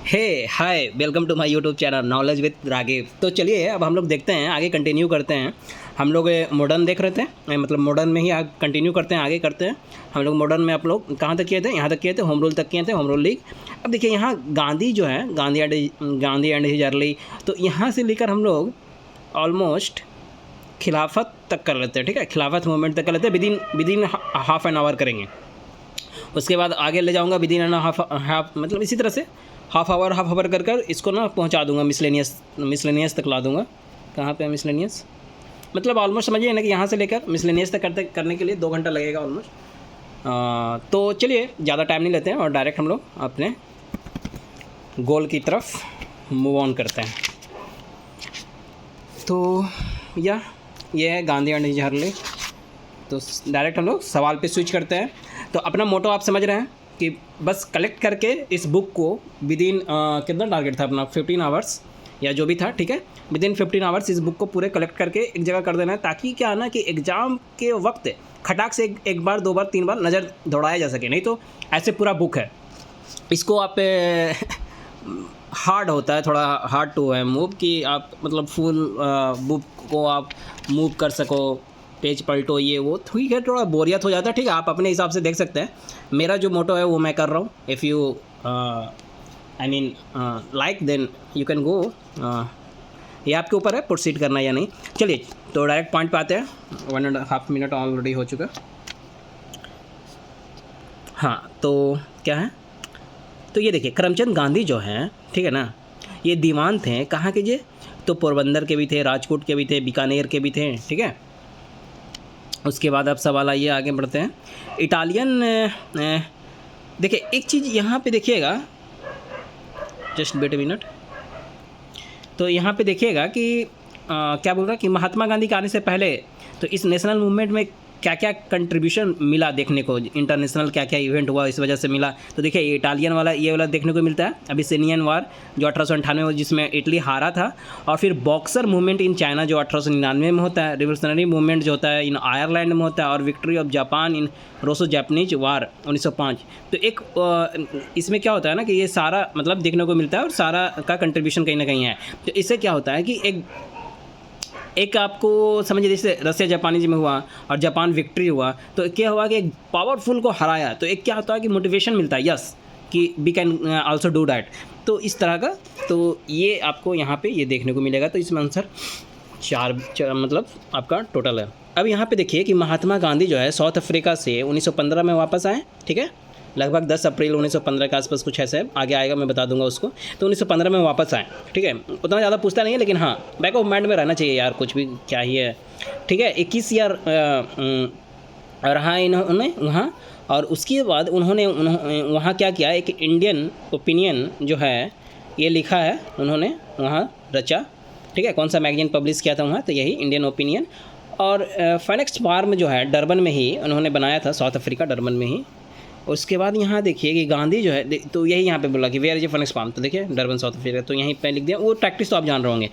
Hey hi welcome to my YouTube channel knowledge with Ragib. तो चलिए अब हम लोग देखते हैं, आगे कंटिन्यू करते हैं। हम लोग मॉडर्न देख रहे थे, मतलब मॉडर्न में ही कंटिन्यू करते हैं, आगे करते हैं। हम लोग मॉडर्न में आप लोग कहाँ तक किए थे? यहाँ तक किए थे, होम रूल तक किए थे, होम रूल लीग। अब देखिए यहाँ गांधी जो है, गांधी एंड हिज अर्ली, तो यहाँ से लेकर हम लोग ऑलमोस्ट खिलाफत तक कर लेते हैं। ठीक है, खिलाफत मूवमेंट तक कर लेते हैं, विदिन हाफ एन आवर करेंगे। उसके बाद आगे ले जाऊँगा विदिन एन हाफ मतलब इसी तरह से हाफ आवर कर इसको ना पहुंचा दूंगा, मिसलेनियस तक ला दूंगा। कहाँ पे है मिसलेनियस? मतलब ऑलमोस्ट समझिए ना कि यहाँ से लेकर मिसलेनियस तक करने के लिए 2 घंटा लगेगा ऑलमोस्ट। तो चलिए ज़्यादा टाइम नहीं लेते हैं और डायरेक्ट हम लोग अपने गोल की तरफ मूव ऑन करते हैं। तो ये है गांधी एंड हिज अर्ली। तो डायरेक्ट हम लोग सवाल पे स्विच करते हैं। तो अपना मोटो आप समझ रहे हैं कि बस कलेक्ट करके इस बुक को विदिन कितना टारगेट था अपना 15 आवर्स या जो भी था, ठीक है, विदिन 15 आवर्स इस बुक को पूरे कलेक्ट करके एक जगह कर देना है, ताकि क्या है ना कि एग्ज़ाम के वक्त खटाक से एक बार 2 बार 3 बार नज़र दौड़ाया जा सके। नहीं तो ऐसे पूरा बुक है, इसको आप हार्ड होता है, थोड़ा हार्ड टू है मूव कि आप मतलब फुल बुक को आप मूव कर सको, पेज पलटो, ये वो ठीक है, थोड़ा बोरियत हो जाता है। ठीक है, आप अपने हिसाब से देख सकते हैं। मेरा जो मोटो है वो मैं कर रहा हूँ। If you I mean like then you can go, ये आपके ऊपर है प्रोसीड करना या नहीं। चलिए तो डायरेक्ट पॉइंट पे आते हैं। 1.5 मिनट ऑलरेडी हो चुका। हाँ, तो क्या है, तो ये देखिए करमचंद गांधी जो हैं, ठीक है ना, ये दीवान थे कहाँ के? जे तो पोरबंदर के भी थे, राजकोट के भी थे, बीकानेर के भी थे, ठीक है। उसके बाद अब सवाल आइए, आगे बढ़ते हैं। इटालियन देखिए एक चीज़ यहाँ पे देखिएगा, जस्ट वेट अ मिनट। तो यहाँ पे देखिएगा कि क्या बोल रहा है कि महात्मा गांधी के आने से पहले तो इस नेशनल मूवमेंट में क्या क्या कंट्रीब्यूशन मिला देखने को, इंटरनेशनल क्या क्या इवेंट हुआ इस वजह से मिला। तो देखिए इटालियन वाला ये वाला देखने को मिलता है, अबिसिनियन वार जो 1898 जिसमें इटली हारा था, और फिर बॉक्सर मूवमेंट इन चाइना जो 1899 में होता है, रिवोल्यूशनरी मूवमेंट जो होता है इन आयरलैंड में होता है, और victory of Japan in Russo Japanese war 1905। तो एक इसमें क्या होता है ना कि ये सारा मतलब देखने को मिलता है और सारा का कंट्रीब्यूशन कहीं ना कहीं है। तो इससे क्या होता है कि एक आपको समझिए जैसे रसिया जापानीज में हुआ और जापान विक्ट्री हुआ, तो क्या हुआ कि एक पावरफुल को हराया, तो एक क्या होता है कि मोटिवेशन मिलता है, यस कि we can also do that. तो इस तरह का तो ये आपको यहाँ पे ये देखने को मिलेगा। तो इसमें आंसर 4 मतलब आपका टोटल है। अब यहाँ पे देखिए कि महात्मा गांधी जो है साउथ अफ्रीका से 1915 में वापस आए, ठीक है, लगभग 10 अप्रैल 1915 के आसपास कुछ ऐसा है, आगे आएगा मैं बता दूंगा उसको। तो 1915 में वापस आए, ठीक है, उतना ज़्यादा पूछता नहीं है, लेकिन हाँ बैक ऑफ माइंड में रहना चाहिए यार, कुछ भी क्या ही है, ठीक है। 21 ईयर रहा इन्होंने वहाँ, और उसके बाद उन्होंने वहाँ क्या किया, एक इंडियन ओपिनियन जो है ये लिखा है उन्होंने वहाँ रचा, ठीक है। कौन सा मैगजीन पब्लिश किया था वहाँ? तो यही इंडियन ओपिनियन। और फाइनेक्स फार्म जो है डरबन में ही उन्होंने बनाया था, साउथ अफ्रीका डरबन में ही। उसके बाद यहाँ देखिए कि गांधी जो है, तो यही यहाँ पे बोला कि where is a Phoenix farm, तो देखिए डरबन साउथ अफ्रीका, तो यहीं पे लिख दिया। वो प्रैक्टिस तो आप जान रहे होंगे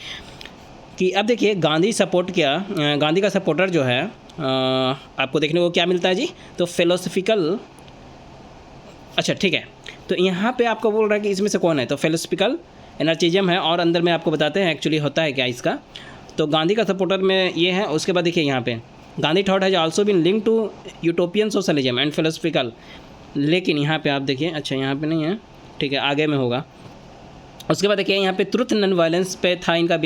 कि अब देखिए गांधी सपोर्ट किया, गांधी का सपोर्टर जो है आपको देखने को क्या मिलता है जी, तो फिलोसफिकल, अच्छा ठीक है। तो यहाँ पे आपको बोल रहा है कि इसमें से कौन है, तो फिलोसफिकल एनर्जिज्म है, और अंदर में आपको बताते हैं एक्चुअली होता है क्या इसका। तो गांधी का सपोर्टर में ये है। उसके बाद देखिए यहाँ पे Gandhi thought has also been link to utopian socialism and philosophical, लेकिन यहाँ पे आप देखिए, अच्छा यहाँ पे नहीं है, ठीक है, आगे में होगा। उसके बाद देखिए यहाँ पे ट्रुथ नॉन वायलेंस पे था इनका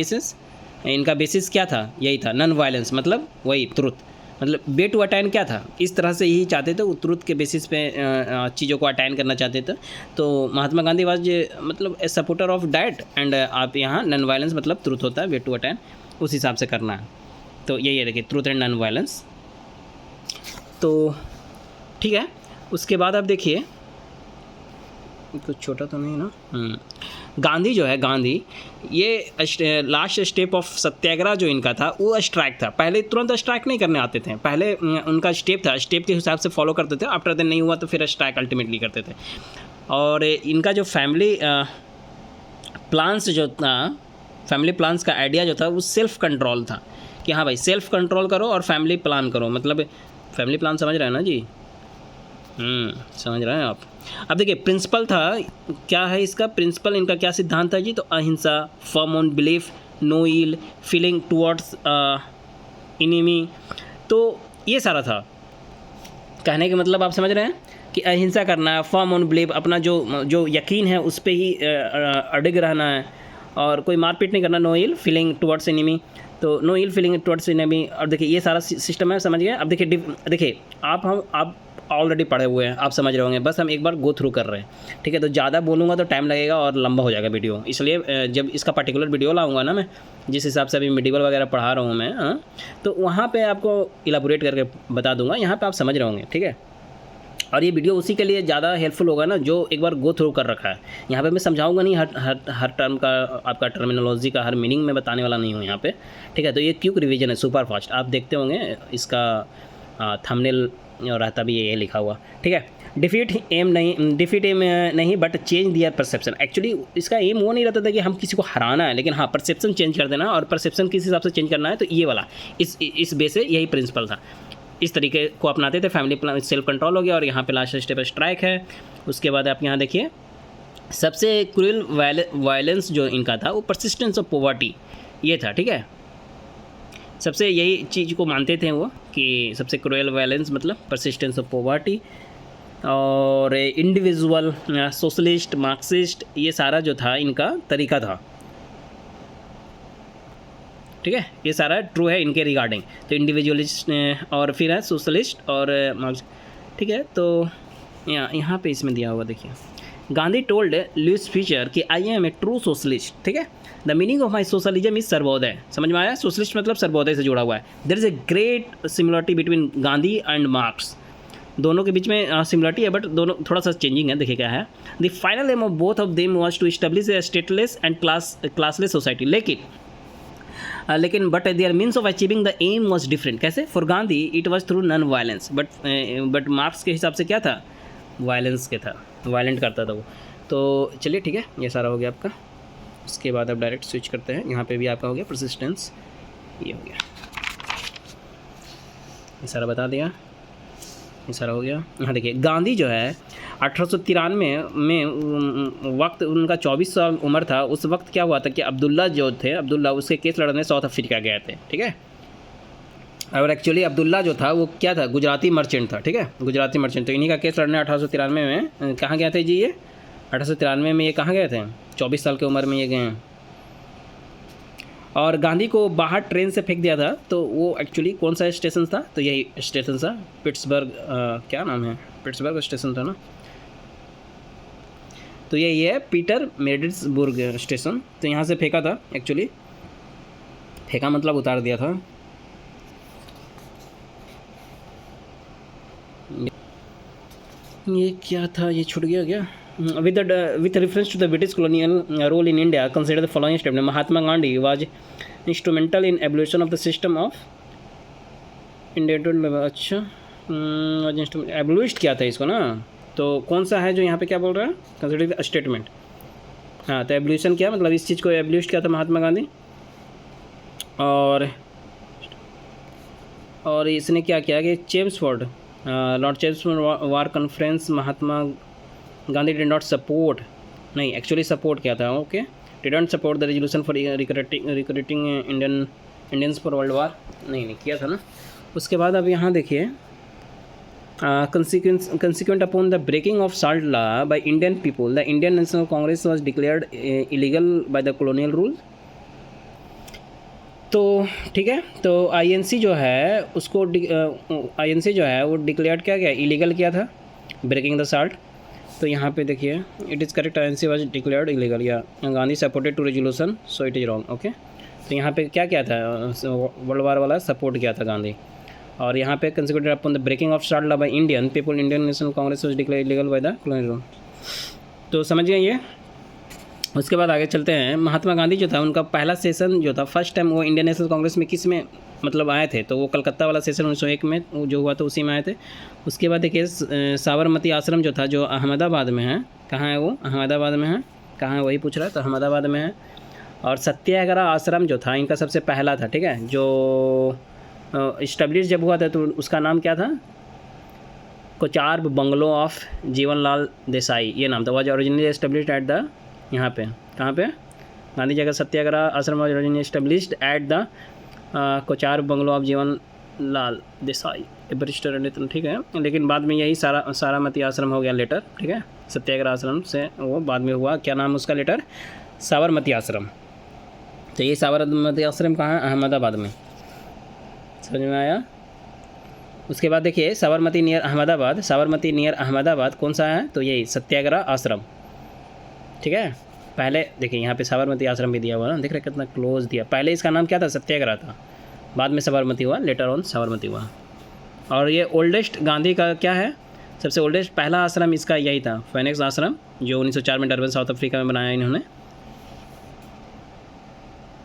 बेसिस क्या था, यही था नॉन वायलेंस, मतलब वही ट्रुथ, मतलब वे टू अटाइन क्या था, इस तरह से यही चाहते थे, वो ट्रुथ के बेसिस पे चीज़ों को अटाइन करना चाहते थे। तो महात्मा गांधी वाज मतलब ए सपोर्टर ऑफ डैट, एंड आप यहाँ नॉन वायलेंस मतलब ट्रुथ होता है, वे टू अटाइन, उस हिसाब से करना है। तो यही है देखिए ट्रुथ एंड नॉन वायलेंस। तो ठीक है, उसके बाद आप देखिए कुछ छोटा तो नहीं ना, गांधी जो है, गांधी ये लास्ट स्टेप ऑफ सत्याग्रह जो इनका था वो स्ट्राइक था। पहले तुरंत स्ट्राइक नहीं करने आते थे, पहले उनका स्टेप था, स्टेप के हिसाब से फॉलो करते थे, आफ्टर देन नहीं हुआ तो फिर स्ट्राइक अल्टीमेटली करते थे। और इनका जो फैमिली प्लान्स जो था, फैमिली प्लान्स का आइडिया जो था वो सेल्फ कंट्रोल था, कि हाँ भाई सेल्फ कंट्रोल करो और फैमिली प्लान करो, मतलब फैमिली प्लान समझ रहे हैं ना जी, समझ रहे हैं आप। अब देखिए प्रिंसिपल था क्या है इसका, प्रिंसिपल इनका क्या सिद्धांत था जी, तो ahimsa, firm on belief, no ill feeling towards enemy. तो ये सारा था कहने का मतलब, आप समझ रहे हैं कि अहिंसा करना है, फर्म ऑन बिलीफ, अपना जो यकीन है उस पर ही अडिग रहना है, और कोई मारपीट नहीं करना, no ill feeling towards enemy, तो no ill feeling towards enemy. और देखिए ये सारा सिस्टम है, समझ गए। अब देखिए आप ऑलरेडी पढ़े हुए हैं, आप समझ रहे होंगे, बस हम एक बार गो थ्रू कर रहे हैं, ठीक है। तो ज़्यादा बोलूँगा तो टाइम लगेगा और लंबा हो जाएगा वीडियो, इसलिए जब इसका पर्टिकुलर वीडियो लाऊंगा ना मैं, जिस हिसाब से अभी मेडिकल वगैरह पढ़ा रहा हूँ मैं, तो वहाँ पे आपको इलाबोरेट करके बता दूंगा, यहाँ पे आप समझ रहे होंगे, ठीक है। और ये वीडियो उसी के लिए ज़्यादा हेल्पफुल होगा ना जो एक बार गो थ्रू कर रखा है। यहाँ पे मैं समझाऊंगा नहीं, हर टर्म का, आपका टर्मिनोलॉजी का हर मीनिंग में बताने वाला नहीं हूँ यहाँ पे, ठीक है। तो ये क्विक रिवीजन है, सुपर फास्ट, आप देखते होंगे इसका थंबनेल रहता भी ये लिखा हुआ, ठीक है। डिफीट एम नहीं but change their perception. Actually इसका एम वो नहीं रहता था कि हम किसी को हराना है, लेकिन हाँ परसेप्शन चेंज कर देना, और परसेप्शन किस हिसाब से चेंज करना है, तो ये वाला इस बेस से यही प्रिंसिपल था, इस तरीके को अपनाते थे। फैमिली प्लान, सेल्फ कंट्रोल हो गया, और यहाँ पे लास्ट स्टेप स्ट्राइक है। उसके बाद आप यहाँ देखिए सबसे क्रूअल वायलेंस जो इनका था वो परसिस्टेंस ऑफ पॉवर्टी, ये था, ठीक है। सबसे यही चीज़ को मानते थे वो कि सबसे क्रूअल वायलेंस मतलब परसिस्टेंस ऑफ पॉवर्टी, और इंडिविजुअल, सोशलिस्ट, मार्क्सिस्ट, ये सारा जो था इनका तरीका था, ठीक है। ये सारा ट्रू है इनके रिगार्डिंग। तो इंडिविजुअलिस्ट और फिर है सोशलिस्ट और मार्क्स, ठीक है। तो यहाँ पे इसमें दिया हुआ देखिए, गांधी टोल्ड लुईस फीचर कि I am a true socialist, ठीक है। The meaning of my socialism is Sarvodaya, समझ में आया, सोशलिस्ट मतलब सर्वोदय से जुड़ा हुआ है। There is a great similarity between Gandhi and Marx, दोनों के बीच में सिमिलरिटी है, बट दोनों थोड़ा सा चेंजिंग है। देखिए क्या है, the final aim of both of them was to establish a stateless and classless society, लेकिन but their means of achieving the aim was different. कैसे? For Gandhi it was through non violence, but Marx के हिसाब से क्या था, violence के था, violent करता था वो। तो चलिए ठीक है, ये सारा हो गया आपका। उसके बाद आप डायरेक्ट स्विच करते हैं, यहाँ पे भी आपका हो गया परसिस्टेंस, ये हो गया, ये सारा बता दिया, ये सारा हो गया। यहाँ देखिए गांधी जो है 1893 में वक्त उनका 24 साल उम्र था। उस वक्त क्या हुआ था कि अब्दुल्ला जो थे, अब्दुल्ला उसके केस लड़ने साउथ अफ्रीका गए थे, ठीक है। और एक्चुअली अब्दुल्ला जो था वो क्या था, गुजराती मर्चेंट था, ठीक है, गुजराती मर्चेंट। तो इन्हीं का केस लड़ने 1893 में कहाँ गए थे जी, ये 1893 में ये कहाँ गए थे, 24 साल की उम्र में ये गए हैं। और गांधी को बाहर ट्रेन से फेंक दिया था, तो वो एक्चुअली कौन सा स्टेशन था, तो यही स्टेशन था पिट्सबर्ग, क्या नाम है, पिट्सबर्ग स्टेशन था ना, तो यही है पीटर मेरिट्सबर्ग स्टेशन। तो यहाँ से फेंका था, एक्चुअली फेंका मतलब उतार दिया था। ये क्या था, ये छूट गया क्या। With reference to the British colonial role in India, consider the following statement. Mahatma Gandhi was instrumental in abolition of the system of indentured, अच्छा एबोलिस्ट किया था इसको ना, तो कौन सा है जो यहाँ पे क्या बोल रहा है, कंसिडर द स्टेटमेंट। हाँ, तो एबोल्यूशन क्या मतलब, इस चीज़ को एबोलिस्ट किया था महात्मा गांधी। और इसने क्या किया कि Chelmsford, Lord Chelmsford war conference, Mahatma Gandhi did not support, नहीं एक्चुअली सपोर्ट किया था, okay, did not support the resolution for recruiting Indians for world war, नहीं किया था ना। उसके बाद अब यहाँ देखिए, consequent upon the breaking of salt law by Indian people, the Indian National Congress was declared illegal by the colonial rule। तो ठीक है, तो INC जो है उसको INC जो है वो डिक्लेयर क्या गया, इलीगल किया था, ब्रेकिंग द साल्ट। तो यहाँ पे देखिए, it is correct, INC was declared illegal, या Gandhi supported to resolution, so it is wrong, okay. तो यहाँ पे क्या किया था, वर्ल्ड वार वाला सपोर्ट किया था गांधी। और यहाँ पे consider upon the breaking of salt law by Indian people, Indian National Congress was declared illegal by the colonial rule। तो समझ गए ये। उसके बाद आगे चलते हैं। महात्मा गांधी जो था उनका पहला सेशन जो था, फर्स्ट टाइम वो इंडियन नेशनल कांग्रेस में किस में मतलब आए थे, तो वो कलकत्ता वाला सेशन 1901 में जो हुआ था उसी में आए थे। उसके बाद देखिए साबरमती आश्रम जो था, जो अहमदाबाद में है, कहाँ है वो, अहमदाबाद में है, कहाँ है वही पूछ रहा है, तो अहमदाबाद में है। और सत्याग्रह आश्रम जो था इनका सबसे पहला था, ठीक है, जो इस्टेब्लिश जब हुआ था, तो उसका नाम क्या था, कोचार बंगलो ऑफ जीवनलाल देसाई, ये नाम था। Was originally established at the, यहाँ पे कहाँ पे, गांधी जगह Satyagraha Ashram was originally established at the Kochar bungalow of Jivanlal Desai, barrister, ठीक है। लेकिन बाद में यही सारामती आश्रम हो गया लेटर, ठीक है। सत्याग्रह आश्रम से वो बाद में हुआ, क्या नाम उसका लेटर, साबरमती आश्रम। तो ये साबरमती आश्रम कहाँ है, अहमदाबाद में, समझ में आया। उसके बाद देखिए साबरमती नियर अहमदाबाद, साबरमती नियर अहमदाबाद कौन सा है, तो यही सत्याग्रह आश्रम, ठीक है। पहले देखिए यहाँ पे साबरमती आश्रम भी दिया हुआ ना, देख रहे कितना क्लोज दिया। पहले इसका नाम क्या था, सत्याग्रह था, बाद में साबरमती हुआ, लेटर ऑन साबरमती हुआ। और ये ओल्डेस्ट गांधी का क्या है, सबसे ओल्डेस्ट पहला आश्रम इसका यही था, फेनिक्स आश्रम, जो 1904 में डरबन साउथ अफ्रीका में बनाया इन्होंने।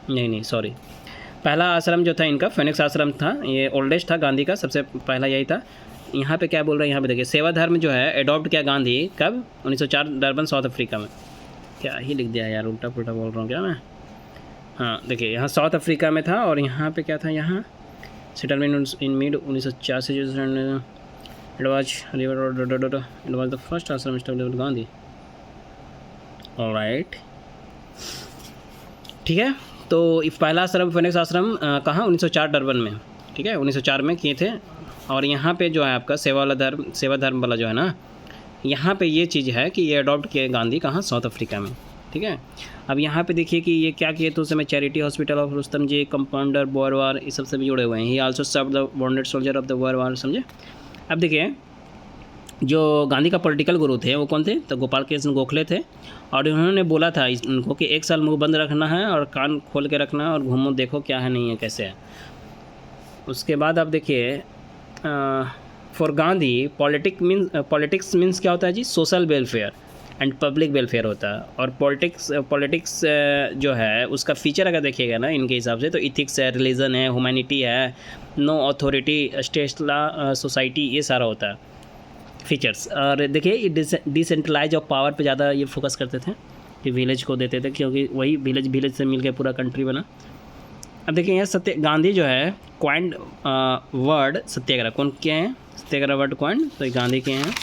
नहीं सॉरी, पहला आश्रम जो था इनका फेनिक्स आश्रम था, ये ओल्डेस्ट था गांधी का, सबसे पहला यही था। यहाँ पे क्या बोल रहे हैं, यहाँ पे देखिए सेवा धर्म जो है एडॉप्ट किया गांधी कब, 1904 डरबन साउथ अफ्रीका में। क्या ही लिख दिया यार, उल्टा पुल्टा बोल रहा हूँ क्या मैं। हाँ देखिए यहाँ साउथ अफ्रीका में था, और यहाँ पे क्या था, यहाँ सेटलमेंट इन मिड 1904 से जो इट वाज द फर्स्ट आश्रम एस्टैब्लिश्ड गांधी। ऑलराइट, ठीक है। तो इस पहला आश्रम फेनिक्स आश्रम कहाँ, 1904 डरबन में, ठीक है, 1904 में किए थे। और यहाँ पे जो है आपका सेवा धर्म वाला जो है ना, यहाँ पे ये चीज़ है कि ये अडॉप्ट किए गांधी कहाँ, साउथ अफ्रीका में, ठीक है। अब यहाँ पे देखिए कि ये क्या किए, तो उस समय charity hospital of Rustom ji, compounder Boer war, इस सब से भी जुड़े हुए हैं। He also serve the wounded soldier of the Boer war, समझे। अब देखिए जो गांधी का पॉलिटिकल गुरु थे वो कौन थे, तो गोपाल कृष्ण गोखले थे। और उन्होंने बोला था इनको कि 1 साल मुंह बंद रखना है और कान खोल के रखना है और घूमो देखो क्या है नहीं है कैसे है। उसके बाद आप देखिए फॉर गांधी पॉलिटिक्स मीन्स क्या होता है जी, social welfare and public welfare होता है। और पॉलिटिक्स जो है उसका फीचर अगर देखिएगा ना इनके हिसाब से, तो इथिक्स है, रिलीजन है, ह्यूमैनिटी है, no authority, state law, society, ये सारा होता है फीचर्स। और देखिए ये डिसेंट्रलाइज ऑफ पावर पे ज़्यादा ये फोकस करते थे कि विलेज को देते थे, क्योंकि वही विलेज से मिलकर पूरा कंट्री बना। अब देखिए यहाँ गांधी जो है क्वाइंड वर्ड सत्याग्रह, कौन के हैं, सत्याग्रह वर्ड क्वाइंड, तो ये गांधी के हैं।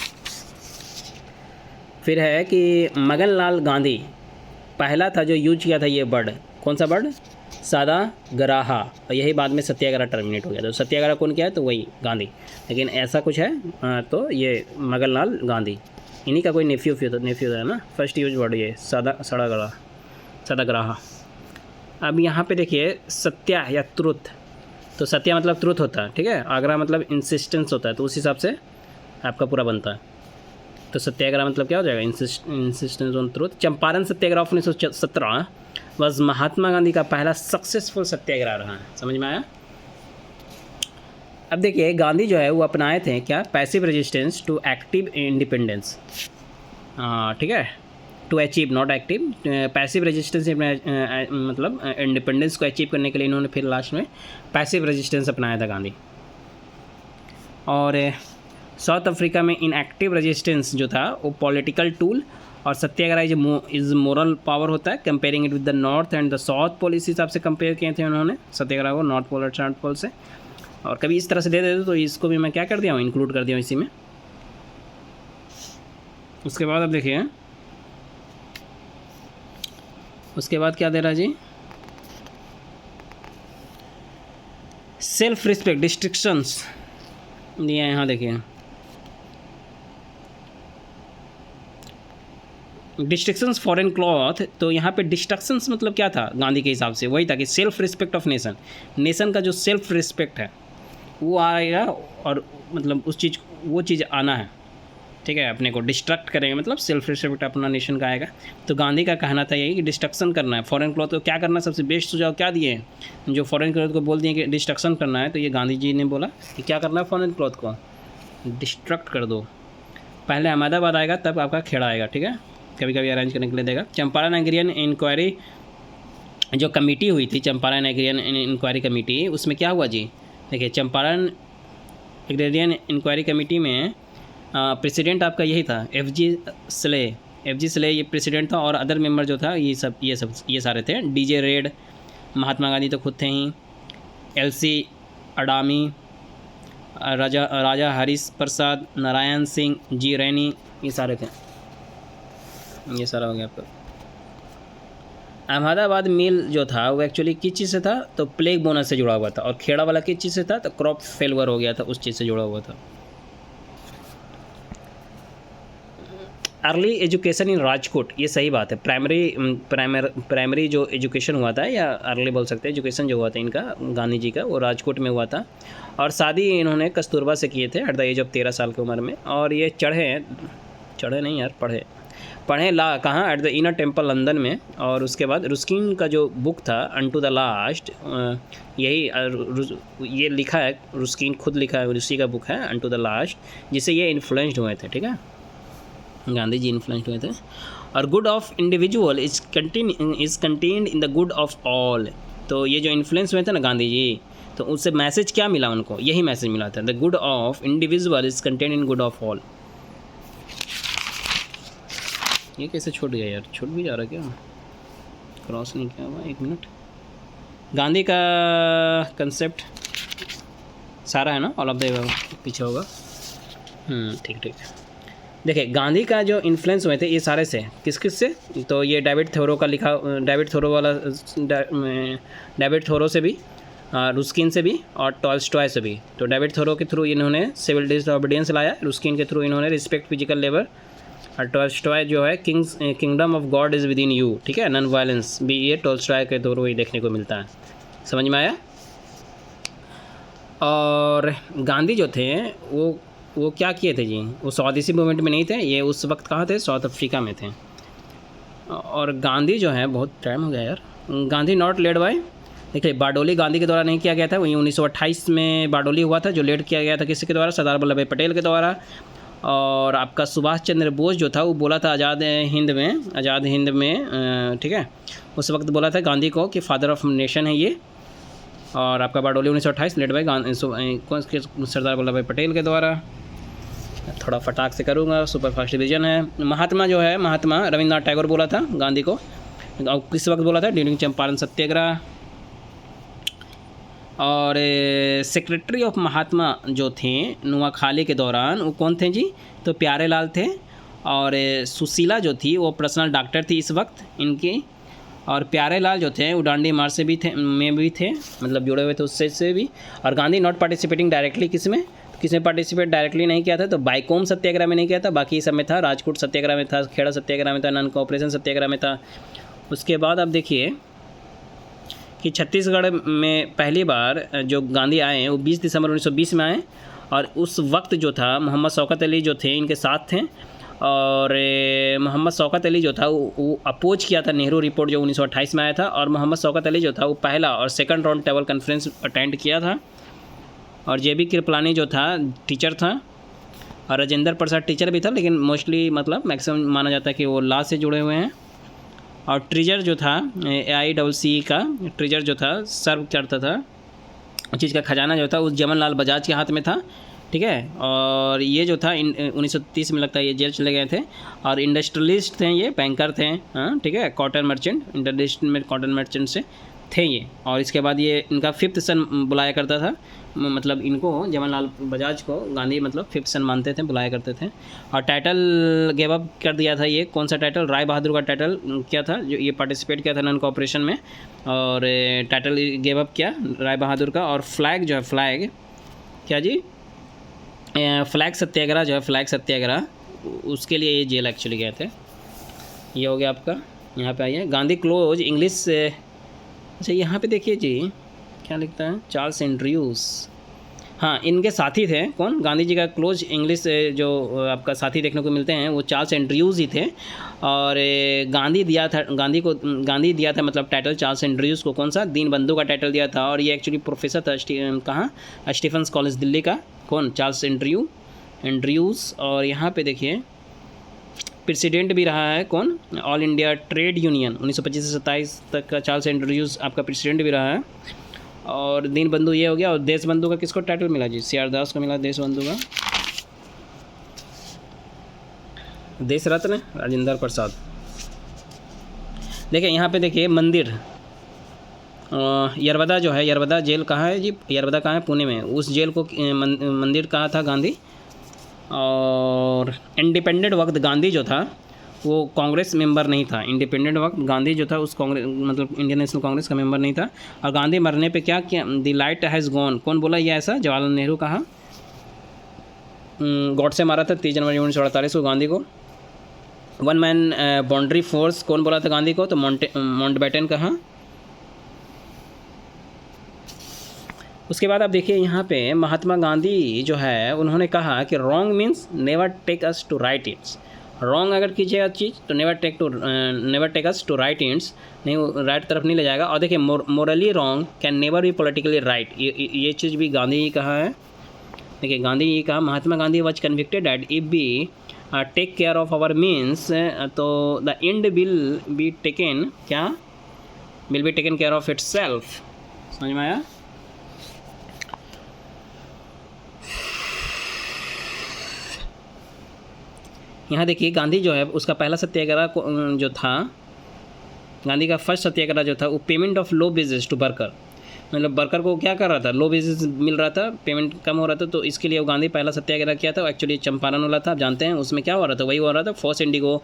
फिर है कि मगन लाल गांधी पहला था जो यूज किया था ये वर्ड, कौन सा वर्ड, सादा ग्राहा, और यही बाद में सत्याग्रह टर्मिनेट हो गया। तो सत्याग्रह कौन किया है, तो वही गांधी। लेकिन ऐसा कुछ है तो ये मगन लाल गांधी, इन्हीं का कोई नेफ्यू था ना, फर्स्ट यूज वर्ड ये सत्याग्रह। अब यहाँ पे देखिए सत्या या ट्रुथ, तो सत्या मतलब ट्रुथ होता है, ठीक है, आग्रह मतलब इंसिस्टेंस होता है, तो उस हिसाब से आपका पूरा बनता है। तो सत्याग्रह मतलब क्या हो जाएगा, इंसिस्टेंस ऑन ट्रुथ। चंपारण सत्याग्रह 1917 बस महात्मा गांधी का पहला सक्सेसफुल सत्याग्रह रहा है, समझ में आया। अब देखिए गांधी जो है वो अपनाए थे क्या, passive resistance to active independence, ठीक है, to achieve not active, passive resistance मतलब इंडिपेंडेंस को अचीव करने के लिए इन्होंने फिर लास्ट में पैसिव रेजिस्टेंस अपनाया था गांधी। और साउथ अफ्रीका में इनएक्टिव रेजिस्टेंस जो था वो पॉलिटिकल टूल, और सत्याग्रह इज मोरल पावर होता है, comparing it with the north and the south pole, इस हिसाब से कंपेयर किए थे उन्होंने सत्याग्रह को नॉर्थ पोल और साउथ पोल से। और कभी इस तरह से दे देते तो इसको भी मैं क्या कर दिया हूँ, इंक्लूड कर दिया हूँ इसी में। उसके बाद अब देखिए उसके बाद क्या दे रहा है जी, सेल्फ रिस्पेक्ट डिस्ट्रिक्शंस दिए हैं, यहाँ देखिए डिस्ट्रक्शंस फॉरेन क्लॉथ, तो यहाँ पे डिस्ट्रक्शंस मतलब क्या था गांधी के हिसाब से, वही था कि सेल्फ रिस्पेक्ट ऑफ नेशन का जो सेल्फ रिस्पेक्ट है वो आएगा, और मतलब वो चीज़ आना है, ठीक है। अपने को डिस्ट्रक्ट करेंगे मतलब सेल्फ रिस्पेक्ट अपना नेशन का आएगा। तो गांधी का कहना था यही कि डिस्ट्रक्शन करना है फॉरेन क्लॉथ को, क्या करना सबसे बेस्ट सुझाव क्या दिए हैं, जो फॉरेन क्लॉथ को बोल दिए कि डिस्ट्रक्शन करना है, तो ये गांधी जी ने बोला कि क्या करना है, फॉरेन क्लॉथ को डिस्ट्रक्ट कर दो। पहले अहमदाबाद आएगा तब आपका खेड़ा आएगा, ठीक है, कभी कभी अरेंज करने के लिए देगा। चंपारण एग्रियन इंक्वायरी जो कमेटी हुई थी, चंपारण एग्रियन इंक्वायरी कमेटी, उसमें क्या हुआ जी, देखिए चंपारण एग्रियन इंक्वायरी कमेटी में प्रेसिडेंट आपका यही था एफ जी स्ले ये प्रेसिडेंट था, और अदर मेंबर जो था ये सारे थे, डीजे रेड, महात्मा गांधी तो खुद थे ही, एलसी अडामी, राजा राजा हरीश प्रसाद, नारायण सिंह, जी रैनी, ये सारे थे। ये सारा हो गया आपका। अहमदाबाद मिल जो था वो एक्चुअली किस चीज़ से था, तो प्लेग बोनस से जुड़ा हुआ था। और खेड़ा वाला किस चीज़ से था, तो क्रॉप फेलवर हो गया था, उस चीज़ से जुड़ा हुआ था। अर्ली एजुकेशन इन राजकोट, ये सही बात है। प्राइमरी जो एजुकेशन हुआ था, या अर्ली बोल सकते हैं, एजुकेशन जो हुआ था इनका गांधी जी का, वो राजकोट में हुआ था। और शादी इन्होंने कस्तूरबा से किए थे एट द एज ऑफ 13 साल की उम्र में। और ये चढ़े नहीं यार, पढ़े ला कहाँ, at the inner temple London में। और उसके बाद रुस्किन का जो बुक था अनटू द लास्ट, ये लिखा है, रुस्किन खुद लिखा है, उसी का बुक है अनटू द लास्ट, जिससे ये इन्फ्लुएंस्ड हुए थे। ठीक है, गांधी जी इन्फ्लुएंस्ड हुए थे। और good of individual is contained in the good of all. तो ये जो इन्फ्लुएंस हुए थे ना गांधी जी, तो उससे मैसेज क्या मिला उनको, यही मैसेज मिला था, the good of individual is contained in good of all. ये कैसे छूट गया यार, छूट भी जा रहा क्या, क्रॉस नहीं किया हुआ, 1 मिनट। गांधी का कंसेप्ट सारा है ना, ऑल ऑफ द पीछे होगा। ठीक। देखिए, गांधी का जो इन्फ्लुएंस हुए थे ये सारे से, किस से, तो ये डेविड थोरो का लिखा, डेविड थोरो से भी, रुस्किन से भी, और टॉल्स्टॉय से भी। तो डेविड थोरो के थ्रू इन्होंने सिविल डिसओबीडियंस लाया, रुस्किन के थ्रू इन्होंने रिस्पेक्ट फिजिकल लेबर, और टॉल्स्टॉय जो है kingdom of God is with in you. ठीक है, नॉन वायलेंस भी ये टॉल्स्टॉय के थ्रू ही देखने को मिलता है। समझ में आया। और गांधी जो थे वो क्या किए थे जी, वो स्वदेशी मूवमेंट में नहीं थे, ये उस वक्त कहाँ थे, साउथ अफ्रीका में थे। और गांधी जो है, बहुत टाइम हो गया यार, गांधी नॉट लेड बाय, देखिए बारडोली गांधी के द्वारा नहीं किया गया था, वहीं 1928 में बारडोली हुआ था, जो लेड किया गया था किसके द्वारा, सरदार वल्लभ भाई पटेल के द्वारा। और आपका सुभाष चंद्र बोस जो था वो बोला था आज़ाद हिंद में, ठीक है, उस वक्त बोला था गांधी को कि फादर ऑफ नेशन है ये। और आपका बारडोली 1928 लेड बाय सरदार वल्लभ भाई पटेल के द्वारा। थोड़ा फटाक से करूँगा, सुपर फास्ट डिवीजन है। महात्मा जो है, महात्मा रविंद्रनाथ टैगोर बोला था गांधी को, और किस वक्त बोला था, ड्यूरिंग चंपारण सत्याग्रह। और सेक्रेटरी ऑफ महात्मा जो थे नुआखाली के दौरान, वो कौन थे जी, तो प्यारे लाल थे। और सुशीला जो थी वो पर्सनल डॉक्टर थी इस वक्त इनकी। और प्यारे लाल जो थे वो डांडी मार्च से भी थे, मतलब जुड़े हुए थे उससे भी। और गांधी नॉट पार्टिसिपेटिंग डायरेक्टली, किसमें पार्टिसिपेट डायरेक्टली नहीं किया था, तो बाइकोम सत्याग्रह में नहीं किया था, बाकी सब में था, राजकोट सत्याग्रह में था, खेड़ा सत्याग्रह में था, नॉन कोऑपरेशन सत्याग्रह में था। उसके बाद आप देखिए कि छत्तीसगढ़ में पहली बार जो गांधी आए वो 20 दिसंबर 1920 में आए। और उस वक्त जो था मोहम्मद शौकत अली जो थे इनके साथ थे। और मोहम्मद शौकत अली जो था वो अपोज किया था नेहरू रिपोर्ट जो 1928 में आया था। और मोहम्मद शौकत अली जो था वो पहला और second round table conference attend किया था। और जे बी कृपलानी जो था टीचर था, और राजेंद्र प्रसाद टीचर भी था, लेकिन मोस्टली मतलब मैक्सिमम माना जाता है कि वो लॉ से जुड़े हुए हैं। और ट्रेजर जो था AICC का ट्रेजर जो था सर्व करता था, उस चीज़ का खजाना जो था उस जमनलाल बजाज के हाथ में था। ठीक है, और ये जो था 1930 में लगता है ये जेल चले गए थे। और इंडस्ट्रियलिस्ट थे, ये बैंकर थे, हाँ ठीक है, कॉटन मर्चेंट, इंटरनेशनल में कॉटन मर्चेंट से थे ये। और इसके बाद ये इनका 5th सन बुलाया करता था, मतलब इनको जमनलाल बजाज को गांधी मतलब 5th सन मानते थे, बुलाया करते थे। और टाइटल गेव अप कर दिया था, ये कौन सा टाइटल, राय बहादुर का टाइटल क्या था, जो ये पार्टिसिपेट किया था नॉन कोऑपरेशन में, और टाइटल गेव अप किया राय बहादुर का। और फ्लैग जो है, फ्लैग क्या जी, फ्लैग सत्याग्रह जो है, फ्लैग सत्याग्रह, उसके लिए ये जेल एक्चुअली गए थे। ये हो गया आपका, यहाँ पे आइए गांधी क्लोज इंग्लिश से। अच्छा यहाँ पे देखिए जी क्या लिखता है, चार्ल्स एंड्रयूज़, हाँ इनके साथी थे कौन, गांधी जी का क्लोज इंग्लिश जो आपका साथी देखने को मिलते हैं वो चार्ल्स एंड्रयूज़ ही थे। और गांधी दिया था मतलब टाइटल चार्ल्स एंड्रयूज़ को, कौन सा, दीनबंधु का टाइटल दिया था। और ये एक्चुअली प्रोफेसर था कहाँ, स्टीफेंस कॉलेज दिल्ली का, कौन, चार्ल्स एंड्रयूज़। और यहाँ पे देखिए प्रेसिडेंट भी रहा है कौन, ऑल इंडिया ट्रेड यूनियन 1925 से 27 तक का चार्ल्स एंड्रयूज़ आपका प्रेसिडेंट भी रहा है। और दीनबंधु ये हो गया। और देशबंधु का किसको टाइटल मिला जी, CR दास को मिला देशबंधु का। देश रत्न राजेंद्र प्रसाद। देखिए यहाँ पे देखिए मंदिर, यरवदा जो है, यरवदा जेल कहाँ है जी? यरवदा कहाँ है? पुणे में। उस जेल को मंदिर कहाँ था? गांधी। और इंडिपेंडेंट वक्त गांधी जो था वो कांग्रेस मेंबर नहीं था। इंडिपेंडेंट वक्त गांधी जो था उस कांग्रेस मतलब इंडियन नेशनल कांग्रेस का मेंबर नहीं था। और गांधी मरने पे क्या किया? The light has gone. कौन बोला ये ऐसा? जवाहरलाल नेहरू कहा। गॉडसे मारा था 30 जनवरी 1948 को गांधी को। वन मैन बाउंड्री फोर्स कौन बोला था गांधी को? तो माउंटबेटन कहा। उसके बाद आप देखिए यहाँ पे महात्मा गांधी जो है उन्होंने कहा कि wrong means never take us to right its. Wrong अगर कीजिएगा चीज़ तो never take us to right its, नहीं राइट तरफ नहीं ले जाएगा। और देखिए morally wrong can never be politically right, ये चीज़ भी गांधी जी कहा है। देखिए गांधी जी कहा Mahatma Gandhi was convicted at if be take care of our means तो the end will be taken, क्या will be taken care of itself. समझ में आया? यहाँ देखिए गांधी जो है उसका पहला सत्याग्रह जो था, गांधी का फर्स्ट सत्याग्रह जो था वो payment of low wages to worker, मतलब वर्कर को क्या कर रहा था? लो वेजेस मिल रहा था, पेमेंट कम हो रहा था, तो इसके लिए वो गांधी पहला सत्याग्रह किया था। एक्चुअली चंपारण वाला था, आप जानते हैं उसमें क्या हो रहा था? वही हो रहा था, फॉर्स इंडिगो